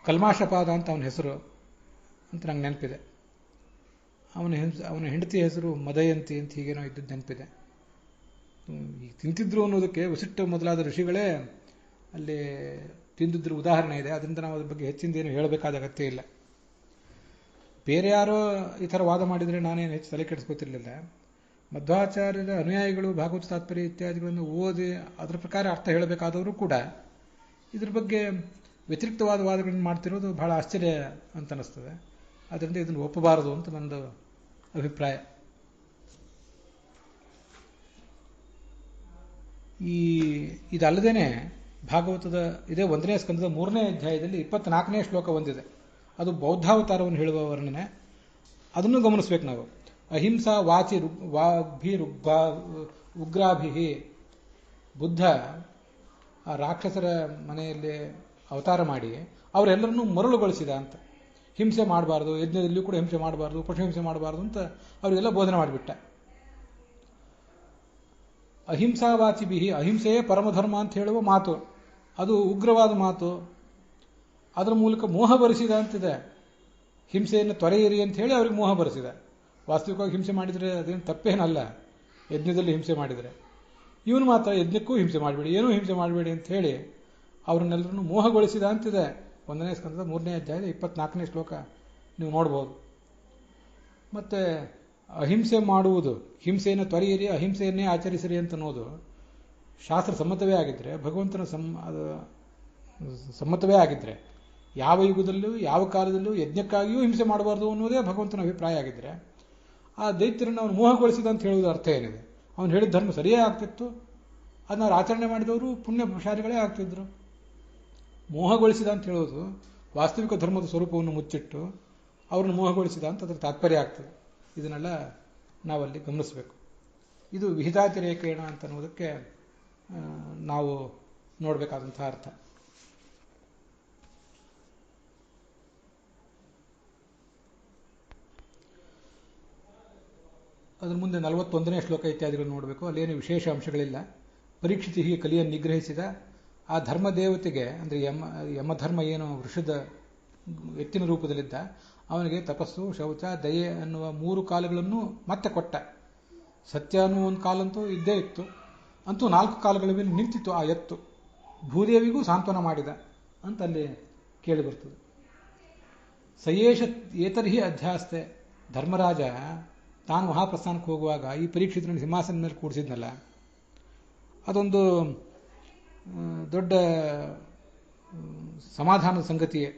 ಕಲ್ಮಾಶಪಾದ ಅಂತ ಅವನ ಹೆಸರು ಅಂತ ನಂಗೆ ನೆನಪಿದೆ. ಅವನ ಹೆಂಡತಿಯ ಹೆಸರು ಮದಯಂತಿ ಅಂತ ಹೀಗೇನೋ ಇದ್ದದ್ದು ನೆನಪಿದೆ. ತಿಂತಿದ್ರು ಅನ್ನೋದಕ್ಕೆ ವಸಿಷ್ಠ ಮೊದಲಾದ ಋಷಿಗಳೇ ಅಲ್ಲಿ ತಿಂದಿದ್ರ ಉದಾಹರಣೆ ಇದೆ. ಅದರಿಂದ ನಾವು ಅದ್ರ ಬಗ್ಗೆ ಹೆಚ್ಚಿಂದೇನು ಹೇಳಬೇಕಾದ ಅಗತ್ಯ ಇಲ್ಲ. ಬೇರೆ ಯಾರೋ ಈ ಥರ ವಾದ ಮಾಡಿದರೆ ನಾನೇನು ಹೆಚ್ಚು ತಲೆ ಕೆಡಿಸ್ಕೋತಿರ್ಲಿಲ್ಲ. ಮಧ್ವಾಚಾರ್ಯರ ಅನುಯಾಯಿಗಳು ಭಾಗವತ ತಾತ್ಪರ್ಯ ಇತ್ಯಾದಿಗಳನ್ನು ಓದಿ ಅದರ ಪ್ರಕಾರ ಅರ್ಥ ಹೇಳಬೇಕಾದವರು ಕೂಡ ಇದ್ರ ಬಗ್ಗೆ ವ್ಯತಿರಿಕ್ತವಾದ ವಾದಗಳನ್ನು ಮಾಡ್ತಿರೋದು ಬಹಳ ಆಶ್ಚರ್ಯ ಅಂತ ಅನ್ನಿಸ್ತದೆ. ಅದರಿಂದ ಇದನ್ನು ಒಪ್ಪಬಾರದು ಅಂತ ನಂದು ಅಭಿಪ್ರಾಯ. ಇದಲ್ಲದೇನೆ ಭಾಗವತದ ಇದೇ 1ನೇ ಸ್ಕಂದದ 3ನೇ ಅಧ್ಯಾಯದಲ್ಲಿ 24ನೇ ಶ್ಲೋಕ ಒಂದಿದೆ. ಅದು ಬೌದ್ಧಾವತಾರವನ್ನು ಹೇಳುವ ವರ್ಣನೆ. ಅದನ್ನು ಗಮನಿಸ್ಬೇಕು ನಾವು. ಅಹಿಂಸಾ ವಾಚಿ ಉಗ್ರಾಭಿ. ಬುದ್ಧ ಆ ರಾಕ್ಷಸರ ಮನೆಯಲ್ಲಿ ಅವತಾರ ಮಾಡಿ ಅವರೆಲ್ಲರನ್ನೂ ಮರಳುಗೊಳಿಸಿದ ಅಂತ. ಹಿಂಸೆ ಮಾಡಬಾರ್ದು, ಯಜ್ಞದಲ್ಲಿಯೂ ಕೂಡ ಹಿಂಸೆ ಮಾಡಬಾರ್ದು, ಪಶು ಹಿಂಸೆ ಮಾಡಬಾರ್ದು ಅಂತ ಅವರಿಗೆಲ್ಲ ಬೋಧನೆ ಮಾಡಿಬಿಟ್ಟ. ಅಹಿಂಸಾವಾಚಿಬಿಹಿ, ಅಹಿಂಸೆಯೇ ಪರಮಧರ್ಮ ಅಂತ ಹೇಳುವ ಮಾತು, ಅದು ಉಗ್ರವಾದ ಮಾತು. ಅದರ ಮೂಲಕ ಮೋಹ ಬರಿಸಿದ ಅಂತಿದೆ. ಹಿಂಸೆಯನ್ನು ತೊರೆಯಿರಿ ಅಂತ ಹೇಳಿ ಅವ್ರಿಗೆ ಮೋಹ ಬರಿಸಿದ. ವಾಸ್ತವಿಕವಾಗಿ ಹಿಂಸೆ ಮಾಡಿದರೆ ಅದೇನು ತಪ್ಪೇನಲ್ಲ, ಯಜ್ಞದಲ್ಲಿ ಹಿಂಸೆ ಮಾಡಿದರೆ. ಇವನು ಮಾತ್ರ ಯಜ್ಞಕ್ಕೂ ಹಿಂಸೆ ಮಾಡಬೇಡಿ, ಏನೂ ಹಿಂಸೆ ಮಾಡಬೇಡಿ ಅಂತ ಹೇಳಿ ಅವರನ್ನೆಲ್ಲರನ್ನು ಮೋಹಗೊಳಿಸಿದ ಅಂತಿದೆ. 1ನೇ ಸ್ಕಂದದ 3ನೇ ಅಧ್ಯಾಯದ 24ನೇ ಶ್ಲೋಕ ನೀವು ನೋಡ್ಬೋದು. ಮತ್ತೆ ಅಹಿಂಸೆ ಮಾಡುವುದು, ಹಿಂಸೆಯನ್ನು ತೊರೆಯಿರಿ, ಅಹಿಂಸೆಯನ್ನೇ ಆಚರಿಸಿರಿ ಅಂತ ಅನ್ನೋದು ಶಾಸ್ತ್ರ ಸಮ್ಮತವೇ ಆಗಿದ್ದರೆ, ಭಗವಂತನ ಸಮ್ಮತವೇ ಆಗಿದ್ದರೆ, ಯಾವ ಯುಗದಲ್ಲೂ ಯಾವ ಕಾಲದಲ್ಲೂ ಯಜ್ಞಕ್ಕಾಗಿಯೂ ಹಿಂಸೆ ಮಾಡಬಾರ್ದು ಅನ್ನೋದೇ ಭಗವಂತನ ಅಭಿಪ್ರಾಯ ಆಗಿದ್ದರೆ, ಆ ದೈತ್ಯರನ್ನು ಅವನು ಮೋಹಗೊಳಿಸಿದ ಅಂತ ಹೇಳುವುದು ಅರ್ಥ ಏನಿದೆ? ಅವನು ಹೇಳಿದ ಧರ್ಮ ಸರಿಯೇ ಆಗ್ತಿತ್ತು, ಅದನ್ನ ಅವ್ರು ಆಚರಣೆ ಮಾಡಿದವರು ಪುಣ್ಯಶಾಲಿಗಳೇ ಆಗ್ತಿದ್ರು. ಮೋಹಗೊಳಿಸಿದ ಅಂತ ಹೇಳೋದು ವಾಸ್ತವಿಕ ಧರ್ಮದ ಸ್ವರೂಪವನ್ನು ಮುಚ್ಚಿಟ್ಟು ಅವ್ರನ್ನ ಮೋಹಗೊಳಿಸಿದ ಅಂತ ಅದರ ತಾತ್ಪರ್ಯ ಆಗ್ತದೆ. ಇದನ್ನೆಲ್ಲ ನಾವಲ್ಲಿ ಗಮನಿಸಬೇಕು. ಇದು ವಿಹಿತಾತಿರೇಕೇಣ ಅಂತ ಅನ್ನೋದಕ್ಕೆ ನಾವು ನೋಡಬೇಕಾದಂಥ ಅರ್ಥ. ಅದರ ಮುಂದೆ 41ನೇ ಶ್ಲೋಕ ಇತ್ಯಾದಿಗಳು ನೋಡಬೇಕು. ಅಲ್ಲೇನು ವಿಶೇಷ ಅಂಶಗಳಿಲ್ಲ. ಪರೀಕ್ಷಿತ ಹೀಗೆ ಕಲಿಯನ್ನು ನಿಗ್ರಹಿಸಿದ. ಆ ಧರ್ಮದೇವತೆಗೆ ಅಂದರೆ ಯಮಧರ್ಮ ಏನು ವೃಷದ ಎತ್ತಿನ ರೂಪದಲ್ಲಿದ್ದ, ಅವನಿಗೆ ತಪಸ್ಸು, ಶೌಚ, ದಯೆ ಅನ್ನುವ 3 ಕಾಲಗಳನ್ನು ಮತ್ತೆ ಕೊಟ್ಟ. ಸತ್ಯ ಅನ್ನುವ ಒಂದು ಕಾಲಂತೂ ಇದ್ದೇ ಇತ್ತು. ಅಂತೂ 4 ಕಾಲಗಳ ಮೇಲೆ ನಿಂತಿತ್ತು ಆ ಎತ್ತು. ಭೂದೇವಿಗೂ ಸಾಂತ್ವನ ಮಾಡಿದ ಅಂತ ಅಲ್ಲಿ ಕೇಳಿ ಬರ್ತದೆ. ಸಯೇಷ ಏತರ್ಹಿ ಅಧ್ಯಾಸ್ತೆ. ಧರ್ಮರಾಜ ತಾನು ಮಹಾಪ್ರಸ್ಥಾನಕ್ಕೆ ಹೋಗುವಾಗ ಈ ಪರೀಕ್ಷಿತನ ಸಿಂಹಾಸನ ಮೇಲೆ ಕೂಡಿಸಿದ್ನಲ್ಲ, ಅದೊಂದು ದೊಡ್ಡ ಸಮಾಧಾನದ ಸಂಗತಿಯೇ.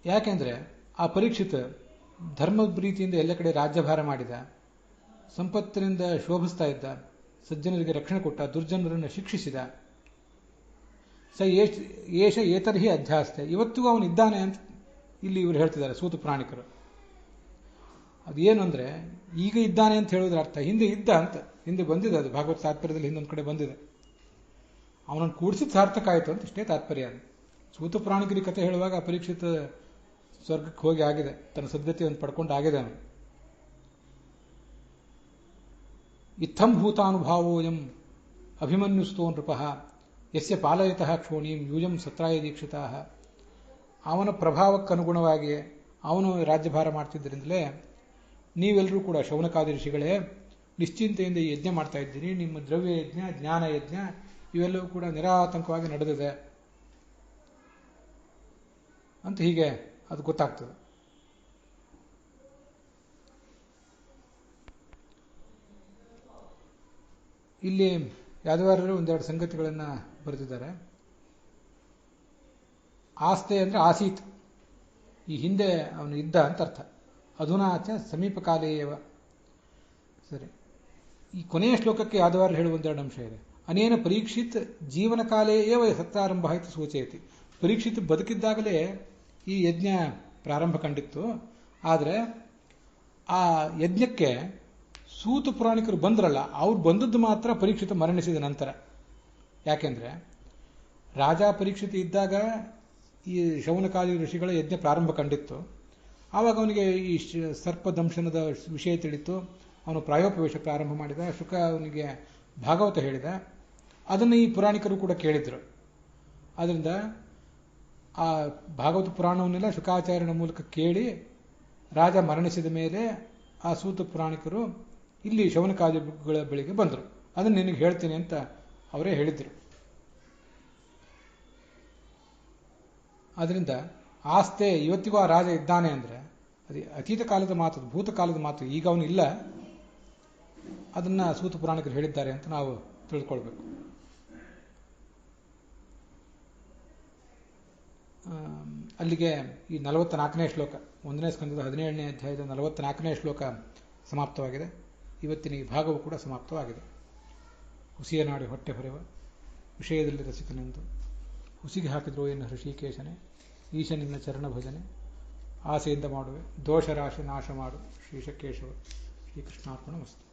ಯಾಕೆಂದ್ರೆ ಆ ಪರೀಕ್ಷಿತ ಧರ್ಮ ಪ್ರೀತಿಯಿಂದ ಎಲ್ಲ ಕಡೆ ರಾಜ್ಯಭಾರ ಮಾಡಿದ, ಸಂಪತ್ತಿನಿಂದ ಶೋಭಿಸ್ತಾ ಇದ್ದ, ಸಜ್ಜನರಿಗೆ ರಕ್ಷಣೆ ಕೊಟ್ಟ, ದುರ್ಜನರನ್ನು ಶಿಕ್ಷಿಸಿದ. ಏಷ ಏತರ್ಹಿ ಅಧ್ಯಾಸ್ತೆ. ಇವತ್ತಿಗೂ ಅವನಿದ್ದಾನೆ ಅಂತ ಇಲ್ಲಿ ಇವರು ಹೇಳ್ತಿದ್ದಾರೆ ಸೂತ ಪ್ರಾಣಿಕರು. ಅದೇನು ಅಂದ್ರೆ ಈಗ ಇದ್ದಾನೆ ಅಂತ ಹೇಳೋದ್ರ ಅರ್ಥ ಹಿಂದೆ ಇದ್ದ ಅಂತ. ಹಿಂದೆ ಬಂದಿದೆ, ಅದು ಭಾಗವತ ತಾತ್ಪರ್ಯದಲ್ಲಿ ಹಿಂದೊಂದು ಕಡೆ ಬಂದಿದೆ. ಅವನನ್ನು ಕೂಡಿಸಿದ ಸಾರ್ಥಕ ಆಯಿತು ಅಂತ ಇಷ್ಟೇ ತಾತ್ಪರ್ಯ. ಅದು ಸೂತ ಪ್ರಾಣಿಕರಿ ಕಥೆ ಹೇಳುವಾಗ ಪರೀಕ್ಷಿತ ಸ್ವರ್ಗಕ್ಕೆ ಹೋಗಿ ಆಗಿದೆ, ತನ್ನ ಸದ್ಗತಿಯನ್ನು ಪಡ್ಕೊಂಡು ಆಗಿದೆ ಅವನು. ಇತ್ತಂ ಭೂತಾನುಭಾವೋಯಂ ಅಭಿಮನ್ಯುಸ್ತೋ ನೃಪಃ ಯಸ್ಯ ಪಾಲಯತಃ ಕ್ಷೋಣೀಂ ಯೂಯಂ ಸತ್ರಾಯ ದೀಕ್ಷಿತಾ. ಅವನ ಪ್ರಭಾವಕ್ಕನುಗುಣವಾಗಿ ಅವನು ರಾಜ್ಯಭಾರ ಮಾಡ್ತಿದ್ದರಿಂದಲೇ ನೀವೆಲ್ಲರೂ ಕೂಡ ಶೌನಕಾದಿ ಋಷಿಗಳೇ ನಿಶ್ಚಿಂತೆಯಿಂದ ಯಜ್ಞ ಮಾಡ್ತಾ ಇದ್ದೀರಿ. ನಿಮ್ಮ ದ್ರವ್ಯ ಯಜ್ಞ, ಜ್ಞಾನ ಯಜ್ಞ ಇವೆಲ್ಲವೂ ಕೂಡ ನಿರಾತಂಕವಾಗಿ ನಡೆದಿದೆ ಅಂತ ಹೀಗೆ ಅದು ಗೊತ್ತಾಗ್ತದೆ. ಇಲ್ಲಿ ಯಾದವಾರರು ಒಂದೆರಡು ಸಂಗತಿಗಳನ್ನು ಬರೆದಿದ್ದಾರೆ. ಆಸ್ತೆ ಅಂದ್ರೆ ಆಸೀತ್, ಈ ಹಿಂದೆ ಅವನು ಇದ್ದ ಅಂತ ಅರ್ಥ. ಅಧುನಾಚ ಸಮೀಪಕಾಲೇಯವ. ಸರಿ, ಈ ಕೊನೆಯ ಶ್ಲೋಕಕ್ಕೆ ಯಾದವಾರರು ಹೇಳುವ ಒಂದೆರಡು ಅಂಶ ಇದೆ. ಅನೇನ ಪರೀಕ್ಷಿತ್ ಜೀವನ ಕಾಲೇ ಏವ ಸತ್ರಾರಂಭ ಆಯಿತು ಸೂಚಯತಿ. ಪರೀಕ್ಷಿತ್ ಬದುಕಿದ್ದಾಗಲೇ ಈ ಯಜ್ಞ ಪ್ರಾರಂಭ ಕಂಡಿತ್ತು. ಆದರೆ ಆ ಯಜ್ಞಕ್ಕೆ ಸೂತ ಪುರಾಣಿಕರು ಬಂದ್ರಲ್ಲ, ಅವ್ರು ಬಂದದ್ದು ಮಾತ್ರ ಪರೀಕ್ಷಿತ ಮರಣಿಸಿದ ನಂತರ. ಯಾಕೆಂದ್ರೆ ರಾಜ ಪರೀಕ್ಷಿತ ಇದ್ದಾಗ ಈ ಶೌನಕಾದಿ ಋಷಿಗಳ ಯಜ್ಞ ಪ್ರಾರಂಭ ಕಂಡಿತ್ತು. ಆವಾಗ ಅವನಿಗೆ ಈ ಸರ್ಪದಂಶನದ ವಿಷಯ ತಿಳಿತು. ಅವನು ಪ್ರಾಯೋಪವೇಶ ಪ್ರಾರಂಭ ಮಾಡಿದ. ಶುಕ ಅವನಿಗೆ ಭಾಗವತ ಹೇಳಿದ. ಅದನ್ನು ಈ ಪುರಾಣಿಕರು ಕೂಡ ಕೇಳಿದ್ರು. ಆದ್ರಿಂದ ಆ ಭಾಗವತ ಪುರಾಣವನ್ನೆಲ್ಲ ಶುಕಾಚಾರ್ಯನ ಮೂಲಕ ಕೇಳಿ ರಾಜ ಮರಣಿಸಿದ ಮೇಲೆ ಆ ಸೂತ ಪುರಾಣಿಕರು ಇಲ್ಲಿ ಶೌನಕಾದಿಗಳ ಬಳಿಗೆ ಬಂದರು. ಅದನ್ನು ನಿನಗೆ ಹೇಳ್ತೀನಿ ಅಂತ ಅವರೇ ಹೇಳಿದ್ರು. ಆದ್ರಿಂದ ಆಸ್ತೆ ಇವತ್ತಿಗೂ ಆ ರಾಜ ಇದ್ದಾನೆ ಅಂದ್ರೆ ಅದು ಅತೀತ ಕಾಲದ ಮಾತು, ಭೂತಕಾಲದ ಮಾತು. ಈಗ ಅವನು ಇಲ್ಲ, ಅದನ್ನ ಸೂತ ಪುರಾಣಿಕರು ಹೇಳಿದ್ದಾರೆ ಅಂತ ನಾವು ತಿಳ್ಕೊಳ್ಬೇಕು. ಅಲ್ಲಿಗೆ ಈ 44ನೇ ಶ್ಲೋಕ, 1ನೇ ಸ್ಕಂದದ 17ನೇ ಅಧ್ಯಾಯದ 44ನೇ ಶ್ಲೋಕ ಸಮಾಪ್ತವಾಗಿದೆ. ಇವತ್ತಿನ ಈ ಭಾಗವು ಕೂಡ ಸಮಾಪ್ತವಾಗಿದೆ. ಹುಸಿಯ ನಾಡಿ ಹೊಟ್ಟೆ ಹೊರೆವ ವಿಷಯದಲ್ಲಿ ರಸಿಕನೆಂದು ಹುಸಿಗೆ ಹಾಕಿದ್ರು ಎನ್ನ ಹೃಷಿಕೇಶನೆ ಈಶ ನಿನ್ನ ಚರಣ ಭಜನೆ ಆಸೆಯಿಂದ ಮಾಡುವೆ ದೋಷರಾಶಿ ನಾಶ ಮಾಡು ಶ್ರೀಶಕೇಶವ. ಶ್ರೀಕೃಷ್ಣಾರ್ಪಣ ಮಸ್ತು.